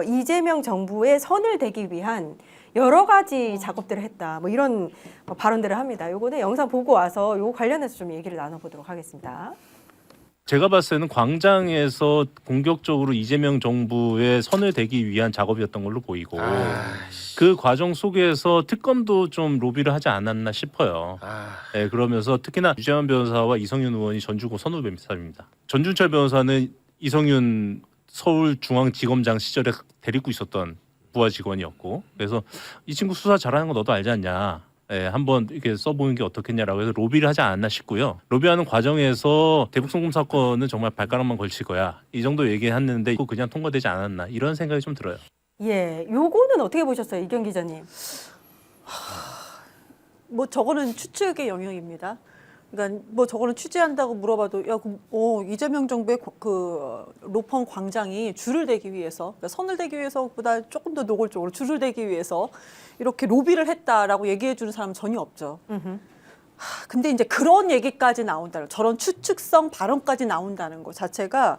이재명 정부의 선을 대기 위한 여러 가지 작업들을 했다. 뭐 이런 발언들을 합니다. 요거는 영상 보고 와서 요거 관련해서 좀 얘기를 나눠보도록 하겠습니다. 제가 봤을 때는 광장에서 공격적으로 이재명 정부의 선을 대기 위한 작업이었던 걸로 보이고 그 과정 속에서 특검도 좀 로비를 하지 않았나 싶어요. 네, 그러면서 특히나 유재환 변호사와 이성윤 의원이 전주고 선후배입니다. 전준철 변호사는 이성윤 서울중앙지검장 시절에 데리고 있었던 부하 직원이었고, 그래서 이 친구 수사 잘하는 거 너도 알지 않냐, 한번 이렇게 써보는 게 어떻겠냐라고 해서 로비를 하지 않았나 싶고요. 로비하는 과정에서 대북송금 사건은 정말 발가락만 걸칠 거야, 이 정도 얘기했는데 그냥 통과되지 않았나, 이런 생각이 좀 들어요. 예, 요거는 어떻게 보셨어요, 이경 기자님? 뭐 저거는 추측의 영역입니다. 그러니까 뭐 저거는 취재한다고 물어봐도 이재명 정부의 그 로펌 광장이 줄을 대기 위해서, 그러니까 선을 대기 위해서보다 조금 더 노골적으로 줄을 대기 위해서 이렇게 로비를 했다라고 얘기해 주는 사람은 전혀 없죠. 근데 이제 그런 얘기까지 나온다는, 저런 추측성 발언까지 나온다는 것 자체가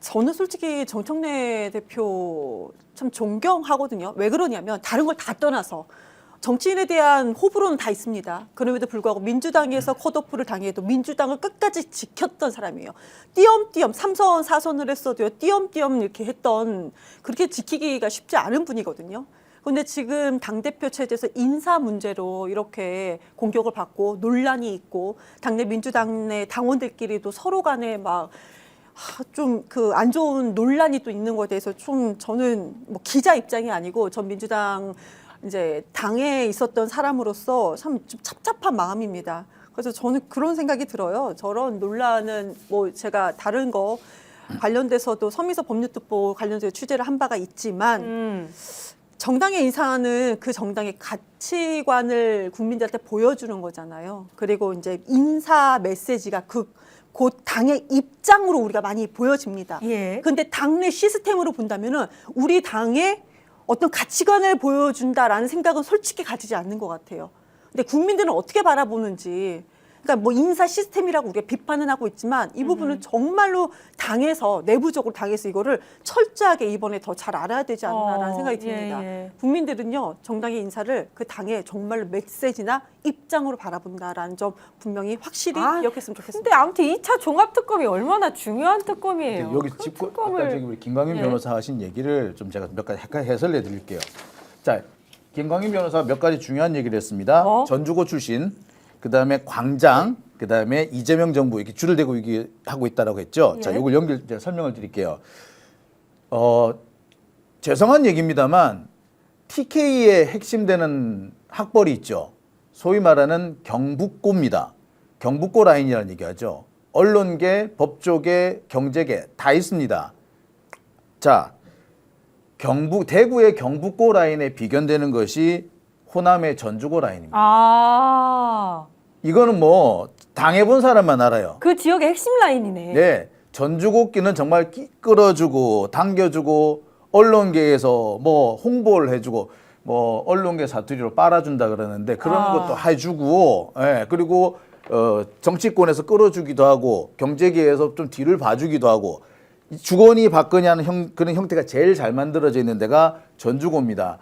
저는 솔직히 정청래 대표 참 존경하거든요. 왜 그러냐면 다른 걸 다 떠나서 정치인에 대한 호불호는 다 있습니다. 그럼에도 불구하고 민주당에서 컷오프를 당해도 민주당을 끝까지 지켰던 사람이에요. 띄엄띄엄 3선 4선을 했어도요, 띄엄띄엄 이렇게 했던, 그렇게 지키기가 쉽지 않은 분이거든요. 그런데 지금 당대표 체제에서 인사 문제로 이렇게 공격을 받고 논란이 있고, 당내 민주당 내 당원들끼리도 서로 간에 막 좀 그 안 좋은 논란이 또 있는 거에 대해서 좀 저는 뭐 기자 입장이 아니고 전 민주당 이제 당에 있었던 사람으로서 참 좀 찹찹한 마음입니다. 그래서 저는 그런 생각이 들어요. 저런 논란은 뭐 제가 다른 거 관련돼서도 서민서 법률특보 관련돼서 취재를 한 바가 있지만 정당의 인사는 그 정당의 가치관을 국민들한테 보여주는 거잖아요. 그리고 이제 인사 메시지가 곧 당의 입장으로 우리가 많이 보여집니다. 예. 근데 당내 시스템으로 본다면은 우리 당의 어떤 가치관을 보여준다라는 생각은 솔직히 가지지 않는 것 같아요. 근데 국민들은 어떻게 바라보는지, 그러니까 뭐 인사 시스템이라고 우리가 비판은 하고 있지만 이 부분은 정말로 당에서, 내부적으로 당에서 이거를 철저하게 이번에 더 잘 알아야 되지 않나라는 생각이 듭니다. 예. 국민들은요, 정당의 인사를 그 당의 정말로 메시지나 입장으로 바라본다라는 점 분명히 확실히 기억했으면 좋겠습니다. 근데 아무튼 2차 종합특검이 얼마나 중요한 특검이에요. 여기 그 짚고 특검을- 아까 저기 우리 김광민 예. 변호사 하신 얘기를 좀 제가 몇 가지 해설해 드릴게요. 자, 김광민 변호사 몇 가지 중요한 얘기를 했습니다. 전주고 출신, 그다음에 광장, 그다음에 이재명 정부 이렇게 줄을 대고 얘기하고 있다라고 했죠. 예. 자, 이걸 제가 설명을 드릴게요. 죄송한 얘기입니다만 TK의 핵심되는 학벌이 있죠. 소위 말하는 경북고입니다. 경북고 라인이라는 얘기하죠. 언론계, 법조계, 경제계 다 있습니다. 자, 대구의 경북고 라인에 비견되는 것이 호남의 전주고 라인입니다. 이거는 뭐 당해본 사람만 알아요. 그 지역의 핵심 라인이네. 네, 전주고기는 정말 끌어주고 당겨주고 언론계에서 뭐 홍보를 해주고 뭐 언론계 사투리로 빨아준다 그러는데 그런 것도 해주고, 예, 그리고 정치권에서 끌어주기도 하고 경제계에서 좀 뒤를 봐주기도 하고, 주거니 받거니 하는 그런 형태가 제일 잘 만들어져 있는 데가 전주고입니다.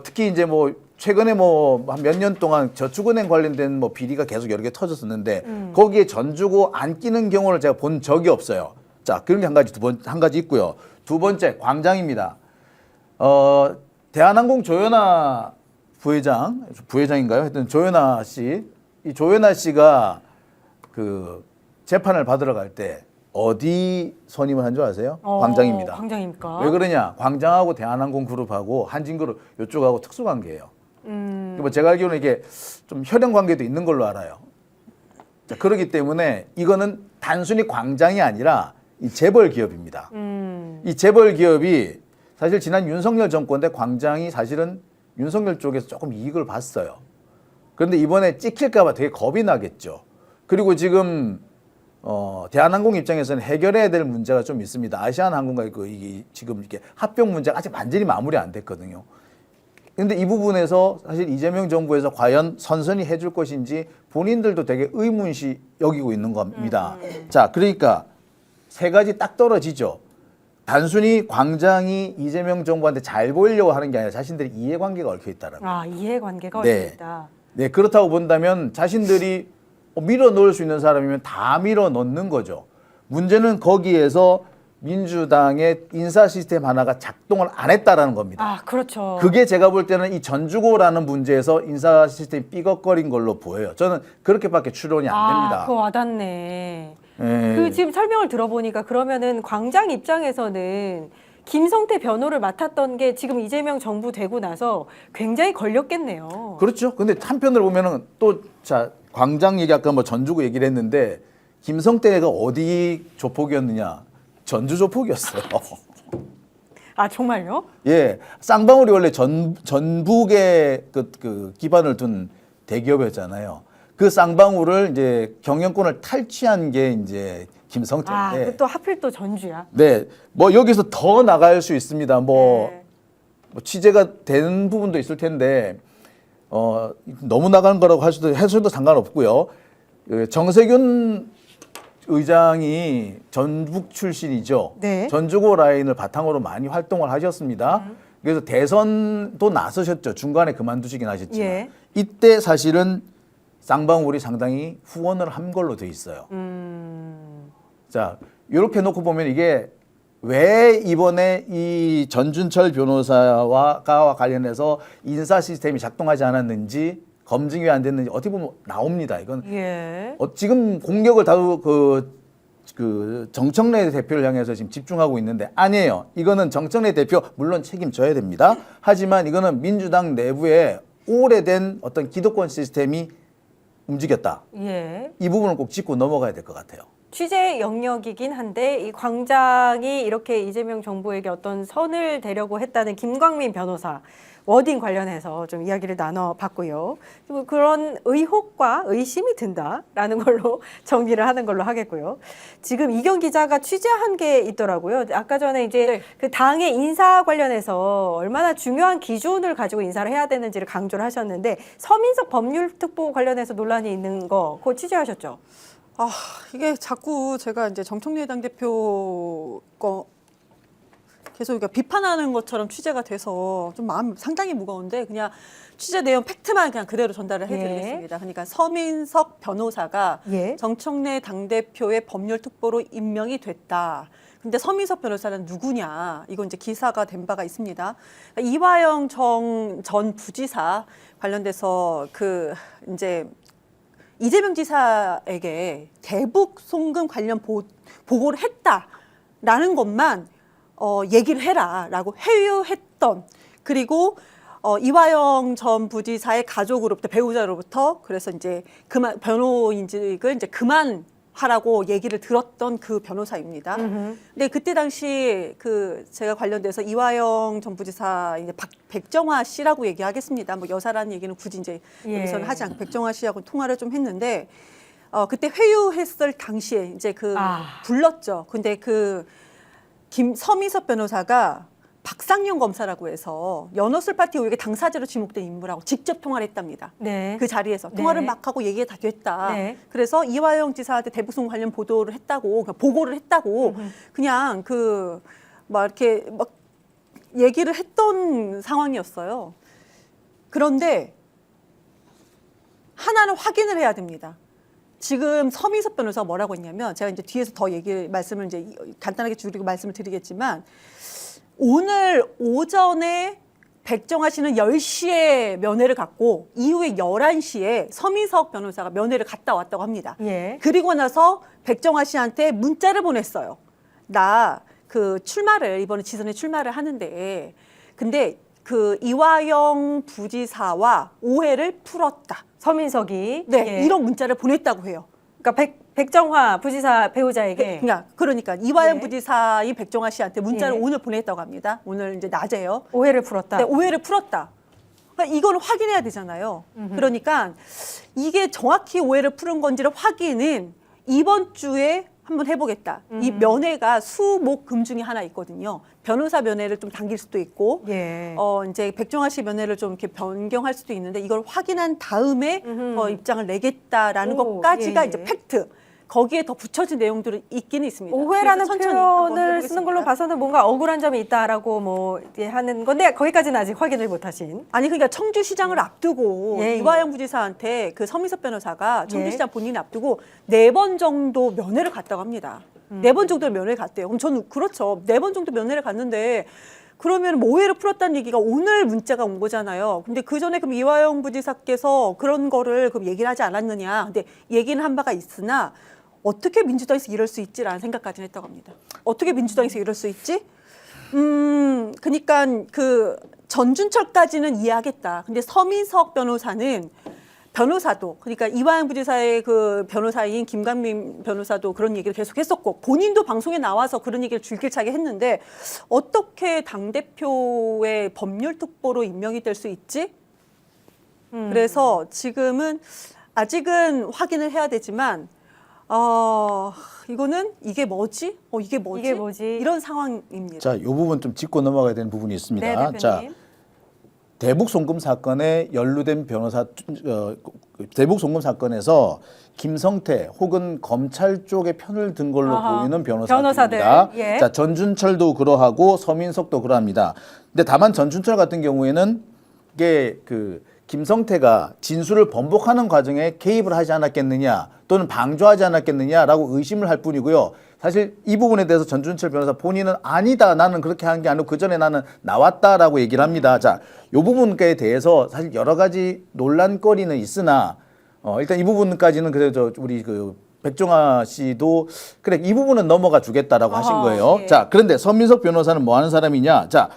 특히 이제 뭐 최근에 뭐 한 몇 년 동안 저축은행 관련된 뭐 비리가 계속 여러 개 터졌었는데 거기에 전주고 안 끼는 경우를 제가 본 적이 없어요. 자, 그런 게 한 가지 있고요. 두 번째, 광장입니다. 대한항공 조현아 부회장인가요? 하여튼 조현아 씨, 이 조현아 씨가 그 재판을 받으러 갈 때 어디 선임을 한 줄 아세요? 광장입니다. 광장입니까? 왜 그러냐? 광장하고 대한항공 그룹하고 한진그룹 이쪽하고 특수관계예요. 뭐 제가 알기로는 이게 좀 혈연 관계도 있는 걸로 알아요. 자, 그렇기 때문에 이거는 단순히 광장이 아니라 이 재벌 기업입니다. 이 재벌 기업이 사실 지난 윤석열 정권 때 광장이 사실은 윤석열 쪽에서 조금 이익을 봤어요. 그런데 이번에 찍힐까 봐 되게 겁이 나겠죠. 그리고 지금 대한항공 입장에서는 해결해야 될 문제가 좀 있습니다. 아시아나항공과 이게 지금 이렇게 합병 문제가 아직 완전히 마무리 안 됐거든요. 그런데 이 부분에서 사실 이재명 정부에서 과연 선선히 해줄 것인지 본인들도 되게 의문시 여기고 있는 겁니다. 자, 그러니까 세 가지 딱 떨어지죠. 단순히 광장이 이재명 정부한테 잘 보이려고 하는 게 아니라 자신들이 이해관계가 얽혀 있다는 거예요. 아, 이해관계가 네. 있다. 네, 그렇다고 본다면 자신들이 밀어 넣을 수 있는 사람이면 다 밀어 넣는 거죠. 문제는 거기에서 민주당의 인사 시스템 하나가 작동을 안 했다라는 겁니다. 아, 그렇죠. 그게 제가 볼 때는 이 전주고라는 문제에서 인사 시스템이 삐걱거린 걸로 보여요. 저는 그렇게밖에 추론이 안 됩니다. 그거 와닿네. 예. 그 지금 설명을 들어보니까 그러면은 광장 입장에서는 김성태 변호를 맡았던 게 지금 이재명 정부 되고 나서 굉장히 걸렸겠네요. 그렇죠. 근데 한편으로 보면은 또 자 광장 얘기 아까 뭐 전주고 얘기를 했는데 김성태가 어디 조폭이었느냐? 전주 조폭이었어요. 아, 정말요? 예, 쌍방울이 원래 전북에 그 기반을 둔 대기업이었잖아요. 그 쌍방울을 이제 경영권을 탈취한 게 이제 김성태인데. 아, 그 또 하필 또 전주야. 네, 뭐 여기서 더 나갈 수 있습니다. 뭐 네. 취재가 되는 부분도 있을 텐데 너무 나가는 거라고 해서도 상관없고요. 그 정세균 의장이 전북 출신이죠. 네. 전주고 라인을 바탕으로 많이 활동을 하셨습니다. 그래서 대선도 나서셨죠. 중간에 그만두시긴 하셨지만 예. 이때 사실은 쌍방울이 상당히 후원을 한 걸로 돼 있어요. 자, 이렇게 놓고 보면 이게 왜 이번에 이 전준철 변호사와 관련해서 인사 시스템이 작동하지 않았는지 검증이 왜 안 됐는지 어떻게 보면 나옵니다. 이건 예. 지금 공격을 다루 그 정청래 대표를 향해서 지금 집중하고 있는데 아니에요. 이거는 정청래 대표 물론 책임져야 됩니다. 하지만 이거는 민주당 내부에 오래된 어떤 기득권 시스템이 움직였다. 예. 이 부분을 꼭 짚고 넘어가야 될 것 같아요. 취재 영역이긴 한데 이 광장이 이렇게 이재명 정부에게 어떤 선을 대려고 했다는 김광민 변호사 워딩 관련해서 좀 이야기를 나눠봤고요. 그리고 그런 의혹과 의심이 든다라는 걸로 정리를 하는 걸로 하겠고요. 지금 이경 기자가 취재한 게 있더라고요. 아까 전에 이제 네. 그 당의 인사 관련해서 얼마나 중요한 기준을 가지고 인사를 해야 되는지를 강조를 하셨는데 서민석 법률특보 관련해서 논란이 있는 거 그거 취재하셨죠? 아, 이게 자꾸 제가 이제 정청래 당대표 거 계속 그러니까 비판하는 것처럼 취재가 돼서 좀 마음 상당히 무거운데 그냥 취재 내용 팩트만 그냥 그대로 전달을 해드리겠습니다. 그러니까 서민석 변호사가 예. 정청래 당대표의 법률특보로 임명이 됐다. 근데 서민석 변호사는 누구냐? 이건 이제 기사가 된 바가 있습니다. 그러니까 이화영 전 부지사 관련돼서 그 이제 이재명 지사에게 대북 송금 관련 보고를 했다라는 것만 얘기를 해라라고 회유했던 그리고 이화영 전 부지사의 가족으로부터 배우자로부터 그래서 이제 그만 변호인직을 이제 그만하라고 얘기를 들었던 그 변호사입니다. 근데 그때 당시 그 제가 관련돼서 이화영 전 부지사 이제 백정화 씨라고 얘기하겠습니다. 뭐 여사라는 얘기는 굳이 이제 여기서는 하지 않고 백정화 씨하고 통화를 좀 했는데 그때 회유했을 당시에 이제 불렀죠. 근데 그 서민석 변호사가 박상용 검사라고 해서 연어술 파티 의혹의 당사자로 지목된 인물하고 직접 통화를 했답니다. 네. 그 자리에서 네. 통화를 막 하고 얘기가 다 됐다. 네. 그래서 이화영 지사한테 대북송 관련 보도를 했다고, 그러니까 보고를 했다고 그냥 막 이렇게 막 얘기를 했던 상황이었어요. 그런데 하나는 확인을 해야 됩니다. 지금 서민석 변호사가 뭐라고 했냐면 제가 이제 뒤에서 더 말씀을 이제 간단하게 줄이고 말씀을 드리겠지만 오늘 오전에 백정화 씨는 10시에 면회를 갔고 이후에 11시에 서민석 변호사가 면회를 갔다 왔다고 합니다. 예. 그리고 나서 백정화 씨한테 문자를 보냈어요. 나 그 이번에 지선에 출마를 하는데 근데 그 이화영 부지사와 오해를 풀었다. 서민석이 네, 예. 이런 문자를 보냈다고 해요. 그러니까 백정화 부지사 배우자에게 그러니까 이화영 예. 부지사인 백정화 씨한테 문자를 예. 오늘 보냈다고 합니다. 오늘 이제 낮에요. 오해를 풀었다. 네, 오해를 풀었다. 그러니까 이걸 확인해야 되잖아요. 그러니까 이게 정확히 오해를 푸른 건지를 확인은 이번 주에 한번 해보겠다. 이 면회가 수목금 중에 하나 있거든요. 변호사 면회를 좀 당길 수도 있고, 예. 이제 백정화 씨 면회를 좀 이렇게 변경할 수도 있는데 이걸 확인한 다음에 입장을 내겠다라는 오, 것까지가 예, 이제 예. 팩트. 거기에 더 붙여진 내용들은 있기는 있습니다. 오해라는 그래서 천천히 한번 표현을 쓰는 걸로 해보겠습니다. 봐서는 뭔가 억울한 점이 있다라고 뭐 이제 하는 건데 거기까지는 아직 확인을 못하신. 아니 그러니까 청주시장을 앞두고 예, 예. 이화영 부지사한테 그 서민석 변호사가 청주시장 예. 본인 앞두고 4번 정도 면회를 갔다고 합니다. 4번 정도 면회를 갔대요. 그럼 저는 그렇죠. 4번 정도 면회를 갔는데 그러면 뭐 오해를 풀었다는 얘기가 오늘 문자가 온 거잖아요. 근데 그 전에 그럼 이화영 부지사께서 그런 거를 그럼 얘기를 하지 않았느냐. 근데 얘기는 한 바가 있으나 어떻게 민주당에서 이럴 수 있지라는 생각까지는 했다고 합니다. 어떻게 민주당에서 이럴 수 있지? 그러니까 그 전준철까지는 이해하겠다. 근데 서민석 변호사도 그러니까 이화영 부지사의 그 변호사인 김관민 변호사도 그런 얘기를 계속 했었고 본인도 방송에 나와서 그런 얘기를 줄기차게 했는데 어떻게 당대표의 법률특보로 임명이 될 수 있지? 그래서 지금은 아직은 확인을 해야 되지만 이거는 이게 뭐지? 이게 뭐지? 이런 상황입니다. 자, 이 부분 좀 짚고 넘어가야 되는 부분이 있습니다. 네, 대표님. 자, 대북 송금 사건에 연루된 대북 송금 사건에서 김성태 혹은 검찰 쪽의 편을 든 걸로 보이는 변호사들. 변호사입니다. 예. 자, 전준철도 그러하고 서민석도 그러합니다. 근데 다만 전준철 같은 경우에는 이게 그 김성태가 진술을 번복하는 과정에 개입을 하지 않았겠느냐 또는 방조하지 않았겠느냐라고 의심을 할 뿐이고요. 사실 이 부분에 대해서 전준철 변호사 본인은 아니다. 나는 그렇게 한 게 아니고 그 전에 나는 나왔다라고 얘기를 합니다. 자, 이 부분에 대해서 사실 여러 가지 논란거리는 있으나 일단 이 부분까지는 그래도 우리 그 백종화 씨도 그래 이 부분은 넘어가 주겠다라고 하신 거예요. 예. 자, 그런데 서민석 변호사는 뭐 하는 사람이냐? 자,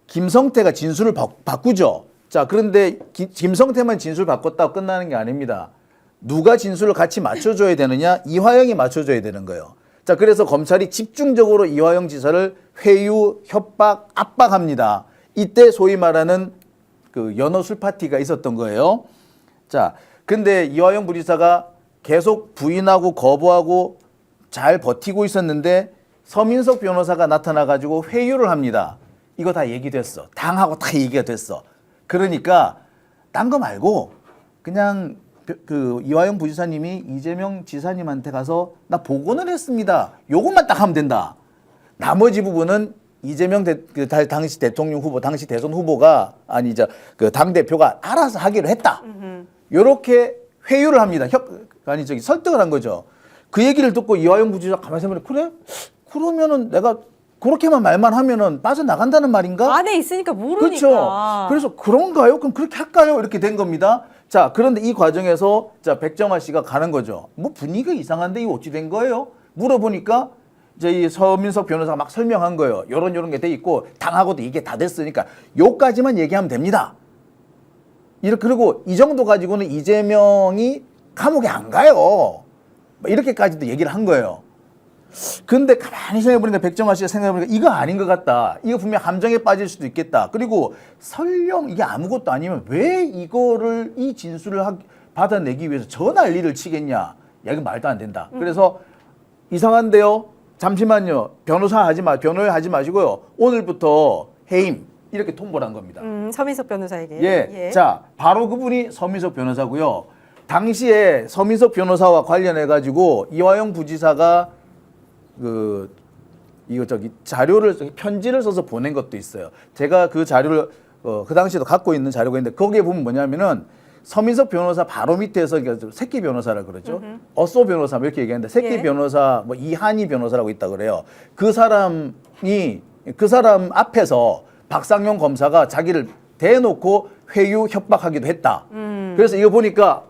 김성태가 진술을 바꾸죠. 자, 그런데 김성태만 진술 바꿨다고 끝나는 게 아닙니다. 누가 진술을 같이 맞춰줘야 되느냐? 이화영이 맞춰줘야 되는 거예요. 자, 그래서 검찰이 집중적으로 이화영 지사를 회유, 협박, 압박합니다. 이때 소위 말하는 그 연어 술 파티가 있었던 거예요. 자, 근데 이화영 부지사가 계속 부인하고 거부하고 잘 버티고 있었는데 서민석 변호사가 나타나가지고 회유를 합니다. 이거 다 얘기됐어. 당하고 다 얘기가 됐어. 그러니까 딴 거 말고 그냥 그 이화영 부지사님이 이재명 지사님한테 가서 나 복원을 했습니다. 요것만 딱 하면 된다. 나머지 부분은 이재명 당시 대통령 후보, 당시 대선 후보가 아니죠. 그 당 대표가 알아서 하기로 했다. 요렇게 회유를 합니다. 설득을 한 거죠. 그 얘기를 듣고 이화영 부지사 가만히 생각해 그래? 그러면은 내가 그렇게만 말만 하면은 빠져나간다는 말인가? 안에 있으니까 모르니까. 그렇죠. 그래서 그런가요? 그럼 그렇게 할까요? 이렇게 된 겁니다. 자, 그런데 이 과정에서 자 백정화 씨가 가는 거죠. 뭐 분위기가 이상한데 이거 어찌 된 거예요? 물어보니까 이제 이 서민석 변호사가 막 설명한 거예요. 요런 게 돼 있고 당하고도 이게 다 됐으니까 요까지만 얘기하면 됩니다. 그리고 이 정도 가지고는 이재명이 감옥에 안 가요. 이렇게까지도 얘기를 한 거예요. 근데 가만히 생각해보니까 백정화 씨가 생각해보니까 이거 아닌 것 같다. 이거 분명 함정에 빠질 수도 있겠다. 그리고 설령 이게 아무것도 아니면 왜 이거를 이 진술을 받아내기 위해서 저 난리를 치겠냐. 야, 이거 말도 안 된다. 그래서 이상한데요. 잠시만요. 변호하지 마시고요. 오늘부터 해임 이렇게 통보를 한 겁니다. 서민석 변호사에게. 예. 자, 바로 그분이 서민석 변호사고요. 당시에 서민석 변호사와 관련해 가지고 이화영 부지사가 자료를 편지를 써서 보낸 것도 있어요. 제가 그 자료를 그 당시에도 갖고 있는 자료가 있는데 거기에 보면 뭐냐면은 서민석 변호사 바로 밑에서 새끼 변호사라 그러죠. 어쏘 변호사 이렇게 얘기하는데 새끼 예. 변호사 뭐 이한희 변호사라고 있다 그래요. 그 사람 앞에서 박상용 검사가 자기를 대놓고 회유 협박하기도 했다. 그래서 이거 보니까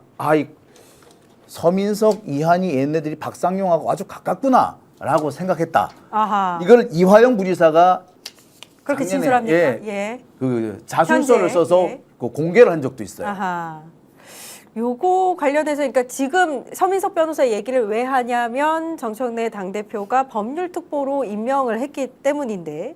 서민석, 이한희 얘네들이 박상용하고 아주 가깝구나라고 생각했다. 아하. 이걸 이화영 부지사가 그렇게 작년에, 진술합니까? 예. 그 자술서를 편지에, 써서 예. 그 공개를 한 적도 있어요. 아하. 요거 관련해서 그러니까 지금 서민석 변호사 얘기를 왜 하냐면 정청래 당대표가 법률특보로 임명을 했기 때문인데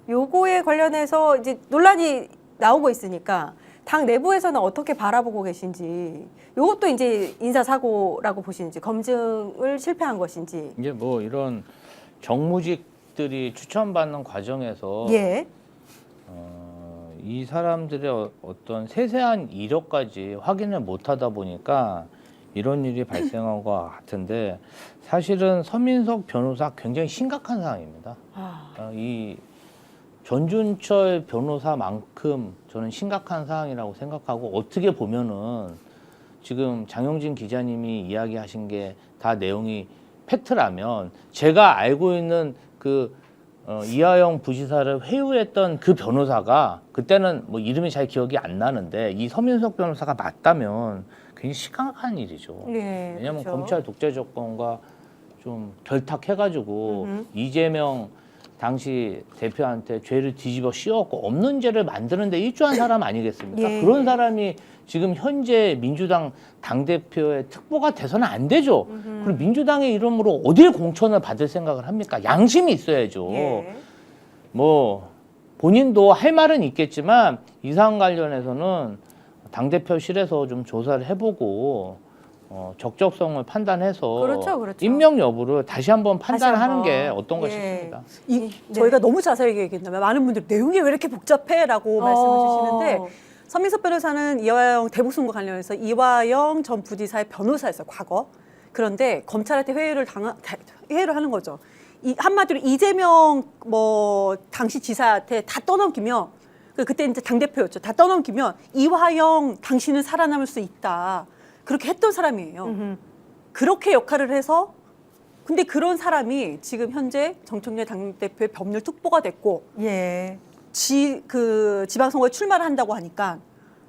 요거에 관련해서 이제 논란이 나오고 있으니까 당 내부에서는 어떻게 바라보고 계신지 요것도 이제 인사사고라고 보시는지 검증을 실패한 것인지. 이제 뭐 이런 정무직들이 추천받는 과정에서 예. 이 사람들의 어떤 세세한 이력까지 확인을 못하다 보니까 이런 일이 발생한 것 같은데 사실은 서민석 변호사 굉장히 심각한 상황입니다. 이 전준철 변호사만큼 저는 심각한 상황이라고 생각하고 어떻게 보면은 지금 장영진 기자님이 이야기하신 게 다 내용이 팩트라면 제가 알고 있는 그 이하영 부지사를 회유했던 그 변호사가 그때는 뭐 이름이 잘 기억이 안 나는데 이 서민석 변호사가 맞다면 굉장히 심각한 일이죠. 예, 왜냐하면 그렇죠. 검찰 독재 정권과 좀 결탁해가지고 이재명 당시 대표한테 죄를 뒤집어 씌웠고 없는 죄를 만드는데 일조한 사람 아니겠습니까? 예. 그런 사람이 지금 현재 민주당 당대표의 특보가 돼서는 안 되죠. 그리고 민주당의 이름으로 어딜 공천을 받을 생각을 합니까? 양심이 있어야죠. 예. 뭐 본인도 할 말은 있겠지만 이 사안 관련해서는 당대표실에서 좀 조사를 해보고 적적성을 판단해서 그렇죠, 그렇죠. 임명 여부를 다시 한번 판단하는 한번. 게 어떤가 예. 싶습니다. 이, 네. 저희가 너무 자세하게 얘기했나봐요. 많은 분들이 내용이 왜 이렇게 복잡해라고 말씀을 주시는데 서민석 변호사는 이화영 대북송과 관련해서 이화영 전 부지사의 변호사였어요, 과거. 그런데 검찰한테 회유를 하는 거죠. 한마디로 이재명 뭐 당시 지사한테 다 떠넘기면 그때 이제 당대표였죠. 다 떠넘기면 이화영 당신은 살아남을 수 있다. 그렇게 했던 사람이에요. 그렇게 역할을 해서 근데 그런 사람이 지금 현재 정청래 당대표의 법률 특보가 됐고 예. 지방선거에 출마를 한다고 하니까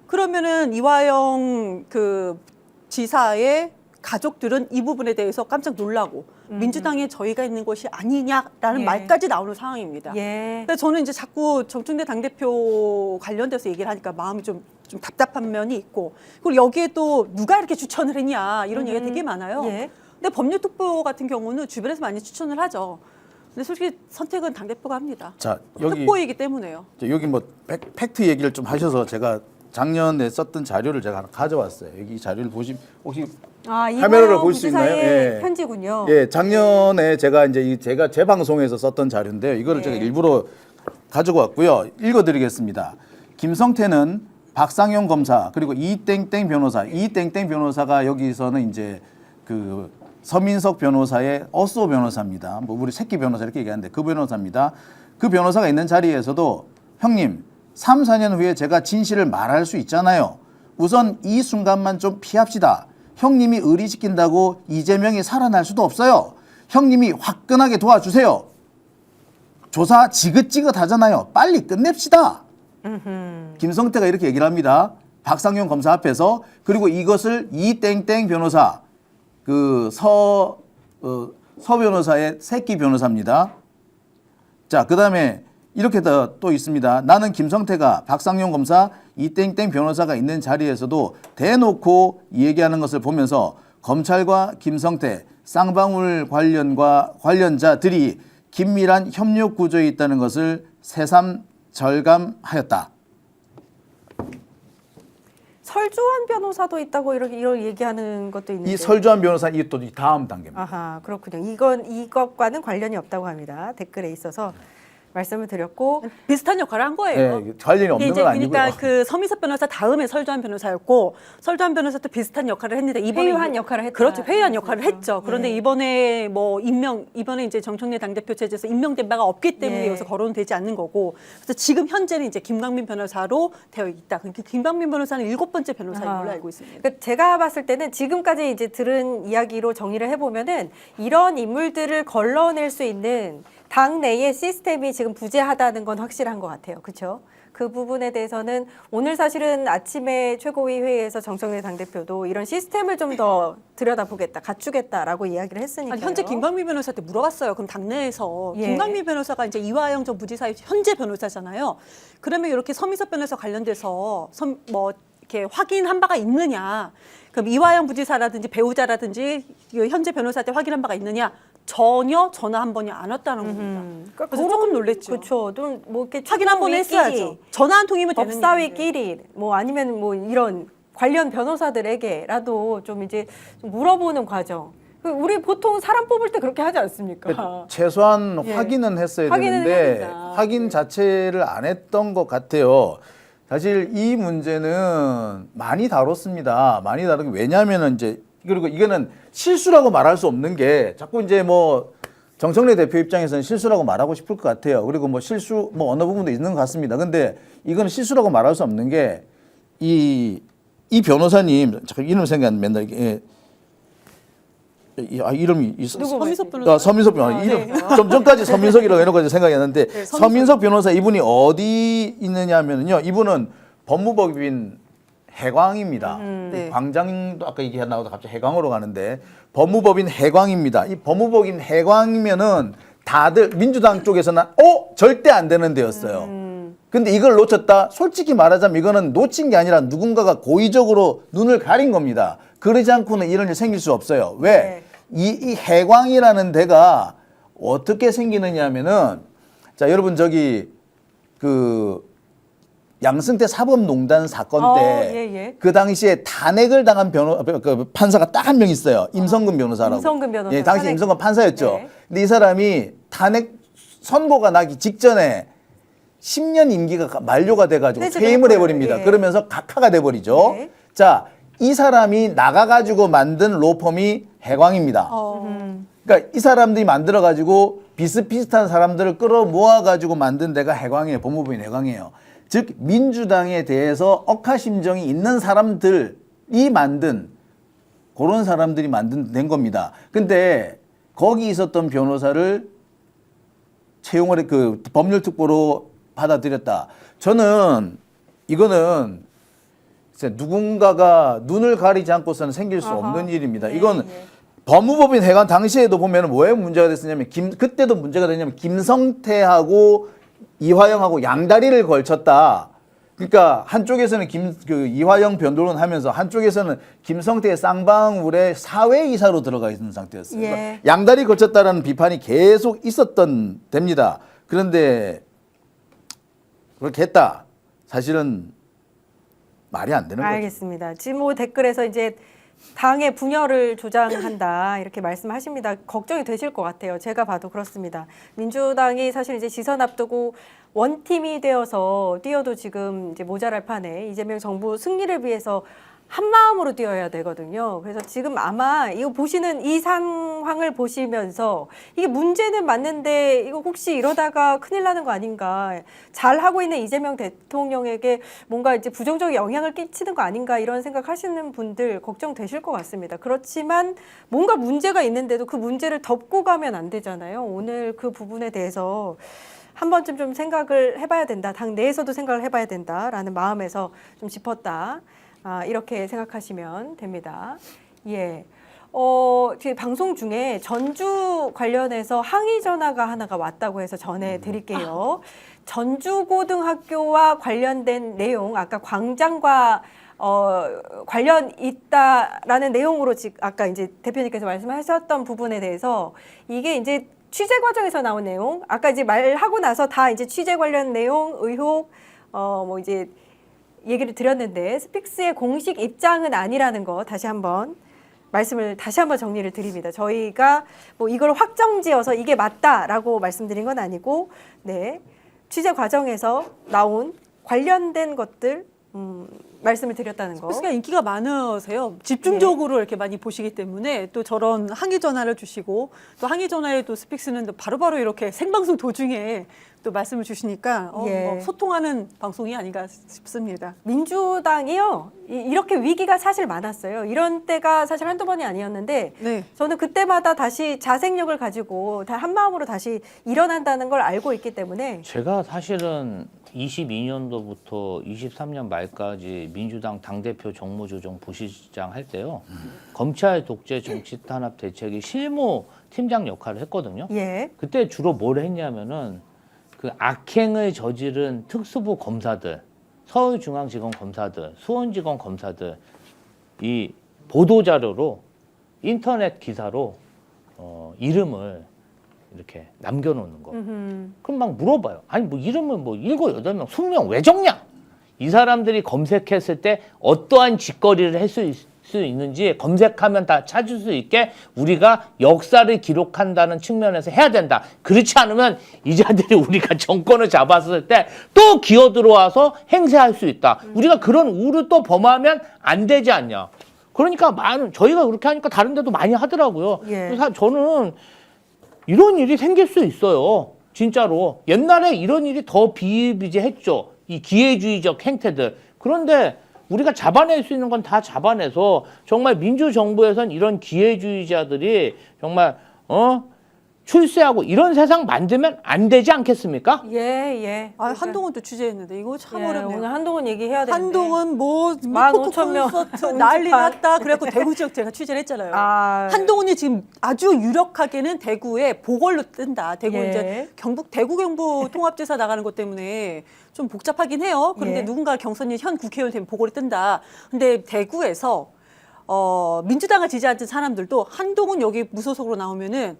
그러면은 이화영 그 지사의 가족들은 이 부분에 대해서 깜짝 놀라고 민주당에 저희가 있는 것이 아니냐라는 예. 말까지 나오는 상황입니다. 예. 근데 저는 이제 자꾸 정청래 당대표 관련돼서 얘기를 하니까 마음이 좀 답답한 면이 있고 그리고 여기에 또 누가 이렇게 추천을 했냐 이런 얘기가 되게 많아요. 예. 근데 법률특보 같은 경우는 주변에서 많이 추천을 하죠. 근데 솔직히 선택은 당대표가 합니다. 자, 여기 특보이기 때문에요. 여기 뭐 팩트 얘기를 좀 하셔서 제가 작년에 썼던 자료를 제가 하나 가져왔어요. 여기 이 자료를 보시 혹시 카메라로 이화영 볼 수 있나요? 부지사의 예. 편지군요. 예, 작년에 제가 이제 제가 제 방송에서 썼던 자료인데요. 이거를 예. 제가 일부러 가지고 왔고요. 읽어드리겠습니다. 김성태는 박상용 검사 그리고 이땡땡 변호사, 이땡땡 변호사가 여기서는 이제 그 서민석 변호사의 어쏘 변호사입니다. 뭐 우리 새끼 변호사 이렇게 얘기하는데 그 변호사입니다. 그 변호사가 있는 자리에서도 형님 3, 4년 후에 제가 진실을 말할 수 있잖아요. 우선 이 순간만 좀 피합시다. 형님이 의리시킨다고 이재명이 살아날 수도 없어요. 형님이 화끈하게 도와주세요. 조사 지긋지긋하잖아요. 빨리 끝냅시다. 김성태가 이렇게 얘기를 합니다. 박상용 검사 앞에서. 그리고 이것을 이땡땡 변호사 그 서 변호사의 새끼 변호사입니다. 자, 그 다음에 이렇게 또 있습니다. 나는 김성태가 박상용 검사 이땡땡 변호사가 있는 자리에서도 대놓고 얘기하는 것을 보면서 검찰과 김성태 쌍방울 관련자들이 긴밀한 협력 구조에 있다는 것을 새삼 절감하였다. 설주환 변호사도 있다고 이런 얘기하는 것도 있는데. 이 설주환 변호사 이게 또 다음 단계입니다. 아하, 그렇군요. 이것과는 관련이 없다고 합니다. 댓글에 있어서 말씀을 드렸고 비슷한 역할을 한 거예요. 네, 관련이 없는 이제 건 아니고요. 그러니까 그 서민석 변호사 다음에 설주환 변호사였고 설주환 변호사도 비슷한 역할을 했는데 이번에 회유한 역할을 했다. 그렇죠. 회유한 역할을 했죠. 그런데 예. 이번에 이번에 이제 정청래 당대표 체제에서 임명된 바가 없기 때문에 예. 여기서 거론은 되지 않는 거고. 그래서 지금 현재는 이제 김광민 변호사로 되어 있다. 그러니까 김광민 변호사는 7번째 변호사인 걸로 알고 있습니다. 그러니까 제가 봤을 때는 지금까지 이제 들은 이야기로 정리를 해보면은 이런 인물들을 걸러낼 수 있는 당 내의 시스템이 지금 부재하다는 건 확실한 것 같아요. 그렇죠? 그 부분에 대해서는 오늘 사실은 아침에 최고위 회의에서 정청래 당대표도 이런 시스템을 좀 더 들여다보겠다, 갖추겠다라고 이야기를 했으니까요. 현재 김광민 변호사한테 물어봤어요. 그럼 당내에서 예. 김광민 변호사가 이제 이화영 전 부지사의 현재 변호사잖아요. 그러면 이렇게 서민석 변호사 관련돼서 이렇게 확인한 바가 있느냐? 그럼 이화영 부지사라든지 배우자라든지 그 현재 변호사한테 확인한 바가 있느냐? 전혀 전화 한 번이 안 왔다는 겁니다. 그래서 조금 놀랬죠. 그렇죠. 좀 뭐 이렇게 확인 한 번 했어야죠. 전화 한 통이면 되는 일인데. 법사위끼리 뭐 아니면 뭐 이런 관련 변호사들에게라도 좀 이제 좀 물어보는 과정. 우리 보통 사람 뽑을 때 그렇게 하지 않습니까? 최소한 예. 확인은 했어야 확인은 되는데 해야 된다. 확인 자체를 안 했던 것 같아요. 사실 이 문제는 많이 다뤘습니다. 많이 다루고 왜냐하면은 이제 그리고 이거는 실수라고 말할 수 없는 게 자꾸 이제 뭐 정청래 대표 입장에서는 실수라고 말하고 싶을 것 같아요. 그리고 뭐 실수 뭐 어느 부분도 있는 것 같습니다. 근데 이거는 실수라고 말할 수 없는 게 이 변호사님 잠깐 이름 생각 안 맨날 이게 이름이 서민석 변호사. 서민석 변호사 이름 좀 전까지 서민석이라고 해놓고 생각이 났는데 서민석 변호사 이분이 어디 있느냐면요 이분은 법무법인 해광입니다. 네. 광장도 아까 얘기 나오다 갑자기 해광으로 가는데 법무법인 해광입니다. 이 법무법인 해광이면은 다들 민주당 쪽에서는 절대 안 되는 데였어요. 근데 이걸 놓쳤다? 솔직히 말하자면 이거는 놓친 게 아니라 누군가가 고의적으로 눈을 가린 겁니다. 그러지 않고는 이런 일 생길 수 없어요. 왜? 이 해광이라는 데가 어떻게 생기느냐 하면은 자, 여러분 저기 그 양승태 사법농단 사건 때 그 당시에 탄핵을 당한 그 판사가 딱 한 명 있어요. 임성근 변호사라고. 임성근 변호사. 예, 당시 임성근 판사였죠. 네. 근데 이 사람이 탄핵 선고가 나기 직전에 10년 임기가 만료가 돼가지고 네, 퇴임을 해버립니다. 예. 그러면서 각하가 돼버리죠. 네. 자, 이 사람이 나가가지고 만든 로펌이 해광입니다. 그러니까 이 사람들이 만들어가지고 비슷비슷한 사람들을 끌어모아가지고 만든 데가 해광이에요. 법무부인 해광이에요. 즉 민주당에 대해서 억하심정이 있는 사람들이 만든 그런 사람들이 된 겁니다. 근데 거기 있었던 변호사를 채용을 그 법률특보로 받아들였다. 저는 이거는 누군가가 눈을 가리지 않고서는 생길 수 없는 일입니다. 이건 법무법인 해관 당시에도 보면 왜 문제가 됐었냐면 그때도 문제가 됐냐면 김성태하고 이화영하고 양다리를 걸쳤다. 그러니까 한쪽에서는 이화영 변호론 하면서 한쪽에서는 김성태의 쌍방울의 사회이사로 들어가 있는 상태였어요. 예. 그러니까 양다리 걸쳤다라는 비판이 계속 있었던 됩니다. 그런데 그렇게 했다. 사실은 말이 안 되는 거죠. 알겠습니다. 지금 뭐 댓글에서 이제 당의 분열을 조장한다 이렇게 말씀하십니다. 걱정이 되실 것 같아요. 제가 봐도 그렇습니다. 민주당이 사실 이제 지선 앞두고 원팀이 되어서 뛰어도 지금 이제 모자랄 판에 이재명 정부 승리를 위해서 한 마음으로 뛰어야 되거든요. 그래서 지금 아마 이거 보시는 이 상황을 보시면서 이게 문제는 맞는데 이거 혹시 이러다가 큰일 나는 거 아닌가, 잘 하고 있는 이재명 대통령에게 뭔가 이제 부정적 영향을 끼치는 거 아닌가 이런 생각하시는 분들 걱정되실 것 같습니다. 그렇지만 뭔가 문제가 있는데도 그 문제를 덮고 가면 안 되잖아요. 오늘 그 부분에 대해서 한 번쯤 좀 생각을 해봐야 된다. 당 내에서도 생각을 해봐야 된다라는 마음에서 좀 짚었다. 이렇게 생각하시면 됩니다. 예. 제 방송 중에 전주 관련해서 항의 전화가 하나가 왔다고 해서 전해드릴게요. 전주고등학교와 관련된 내용, 아까 광장과 관련 있다라는 내용으로 아까 이제 대표님께서 말씀하셨던 부분에 대해서 이게 이제 취재 과정에서 나온 내용, 아까 이제 말하고 나서 다 이제 취재 관련 내용, 의혹, 뭐 이제 얘기를 드렸는데 스픽스의 공식 입장은 아니라는 거 다시 한번 정리를 드립니다. 저희가 뭐 이걸 확정지어서 이게 맞다라고 말씀드린 건 아니고, 네, 취재 과정에서 나온 관련된 것들 말씀을 드렸다는 거. 스픽스가 인기가 많으세요. 집중적으로 이렇게 많이 보시기 때문에 또 저런 항의 전화를 주시고 또 항의 전화에 또 스픽스는 바로바로 이렇게 생방송 도중에 또 말씀을 주시니까 뭐 소통하는 방송이 아닌가 싶습니다. 민주당이요, 이렇게 위기가 사실 많았어요. 이런 때가 사실 한두 번이 아니었는데 네. 저는 그때마다 다시 자생력을 가지고 다 한마음으로 다시 일어난다는 걸 알고 있기 때문에 제가 사실은 22년도부터 23년 말까지 민주당 당대표 정무조정 부시장 할 때요. 검찰 독재 정치 탄압 대책의 실무 팀장 역할을 했거든요. 예. 그때 주로 뭘 했냐면은 그 악행을 저지른 특수부 검사들, 서울중앙지검 검사들, 수원지검 검사들 이 보도 자료로 인터넷 기사로 이름을 이렇게 남겨놓는 거. 그럼 막 물어봐요. 아니 뭐 이름을 뭐 7, 8명, 20명 왜 적냐? 이 사람들이 검색했을 때 어떠한 짓거리를 할 수 있는지 검색하면 다 찾을 수 있게 우리가 역사를 기록한다는 측면에서 해야 된다. 그렇지 않으면 이 자들이 우리가 정권을 잡았을 때 또 기어 들어와서 행세할 수 있다. 우리가 그런 우를 또 범하면 안 되지 않냐. 그러니까 저희가 그렇게 하니까 다른 데도 많이 하더라고요. 예. 그래서 저는 이런 일이 생길 수 있어요. 진짜로. 옛날에 이런 일이 더 비일비재했죠. 이 기회주의적 행태들. 그런데 우리가 잡아낼 수 있는 건 다 잡아내서 정말 민주정부에선 이런 기회주의자들이 정말 출세하고 이런 세상 만들면 안 되지 않겠습니까? 예. 아, 한동훈도 취재했는데 이거 참 어렵네요. 오늘 한동훈 얘기해야 되는데. 한동훈 뭐 15,000명 콘서트 난리 운집한. 났다. 그래갖고 대구 지역 제가 취재를 했잖아요. 아, 한동훈이 지금 아주 유력하게는 대구에 보궐로 뜬다. 대구 예. 이제 대구 경북 통합지사 나가는 것 때문에 좀 복잡하긴 해요. 그런데 예. 누군가 경선이 현 국회의원 되면 보궐에 뜬다. 근데 대구에서 민주당을 지지하는 사람들도 한동훈 여기 무소속으로 나오면은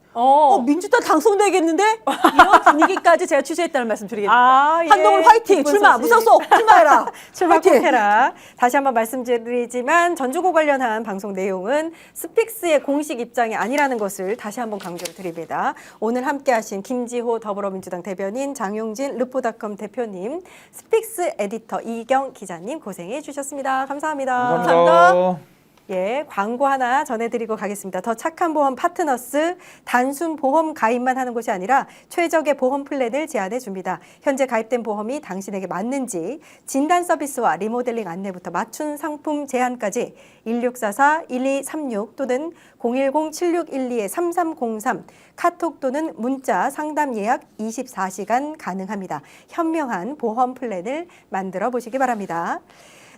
민주당 당선되겠는데 이런 분위기까지 제가 취재했다는 말씀 드리겠습니다. 예. 한동훈 화이팅! 기쁜 출마! 소식. 무소속! 출마해라! 출마 꼭 화이팅! 해라. 다시 한번 말씀드리지만 전주고 관련한 방송 내용은 스픽스의 공식 입장이 아니라는 것을 다시 한번 강조를 드립니다. 오늘 함께하신 김지호 더불어민주당 대변인, 장용진 르포닷컴 대표님, 스픽스 에디터 이경 기자님 고생해 주셨습니다. 감사합니다. 감사합니다. 예, 광고 하나 전해드리고 가겠습니다. 더 착한 보험 파트너스, 단순 보험 가입만 하는 곳이 아니라 최적의 보험 플랜을 제안해 줍니다. 현재 가입된 보험이 당신에게 맞는지 진단 서비스와 리모델링 안내부터 맞춤 상품 제안까지 1644-1236 또는 010-7612-3303 카톡 또는 문자 상담 예약 24시간 가능합니다. 현명한 보험 플랜을 만들어 보시기 바랍니다.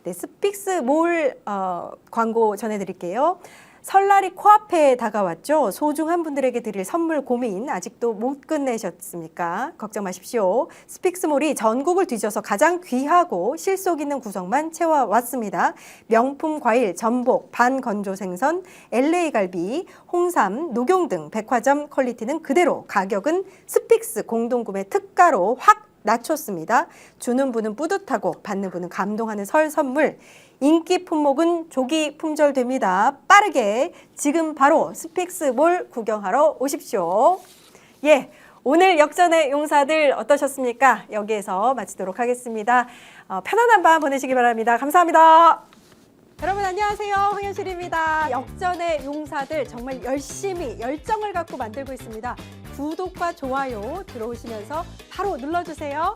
네, 스픽스몰 광고 전해드릴게요. 설날이 코앞에 다가왔죠. 소중한 분들에게 드릴 선물 고민 아직도 못 끝내셨습니까? 걱정 마십시오. 스픽스몰이 전국을 뒤져서 가장 귀하고 실속 있는 구성만 채워왔습니다. 명품 과일, 전복, 반건조 생선, LA 갈비, 홍삼, 녹용 등 백화점 퀄리티는 그대로, 가격은 스픽스 공동구매 특가로 확 낮췄습니다. 주는 분은 뿌듯하고 받는 분은 감동하는 설 선물. 인기 품목은 조기 품절됩니다. 빠르게 지금 바로 스픽스몰 구경하러 오십시오. 예, 오늘 역전의 용사들 어떠셨습니까? 여기에서 마치도록 하겠습니다. 편안한 밤 보내시기 바랍니다. 감사합니다. 여러분 안녕하세요. 황현실입니다. 역전의 용사들 정말 열심히 열정을 갖고 만들고 있습니다. 구독과 좋아요 들어오시면서 바로 눌러주세요.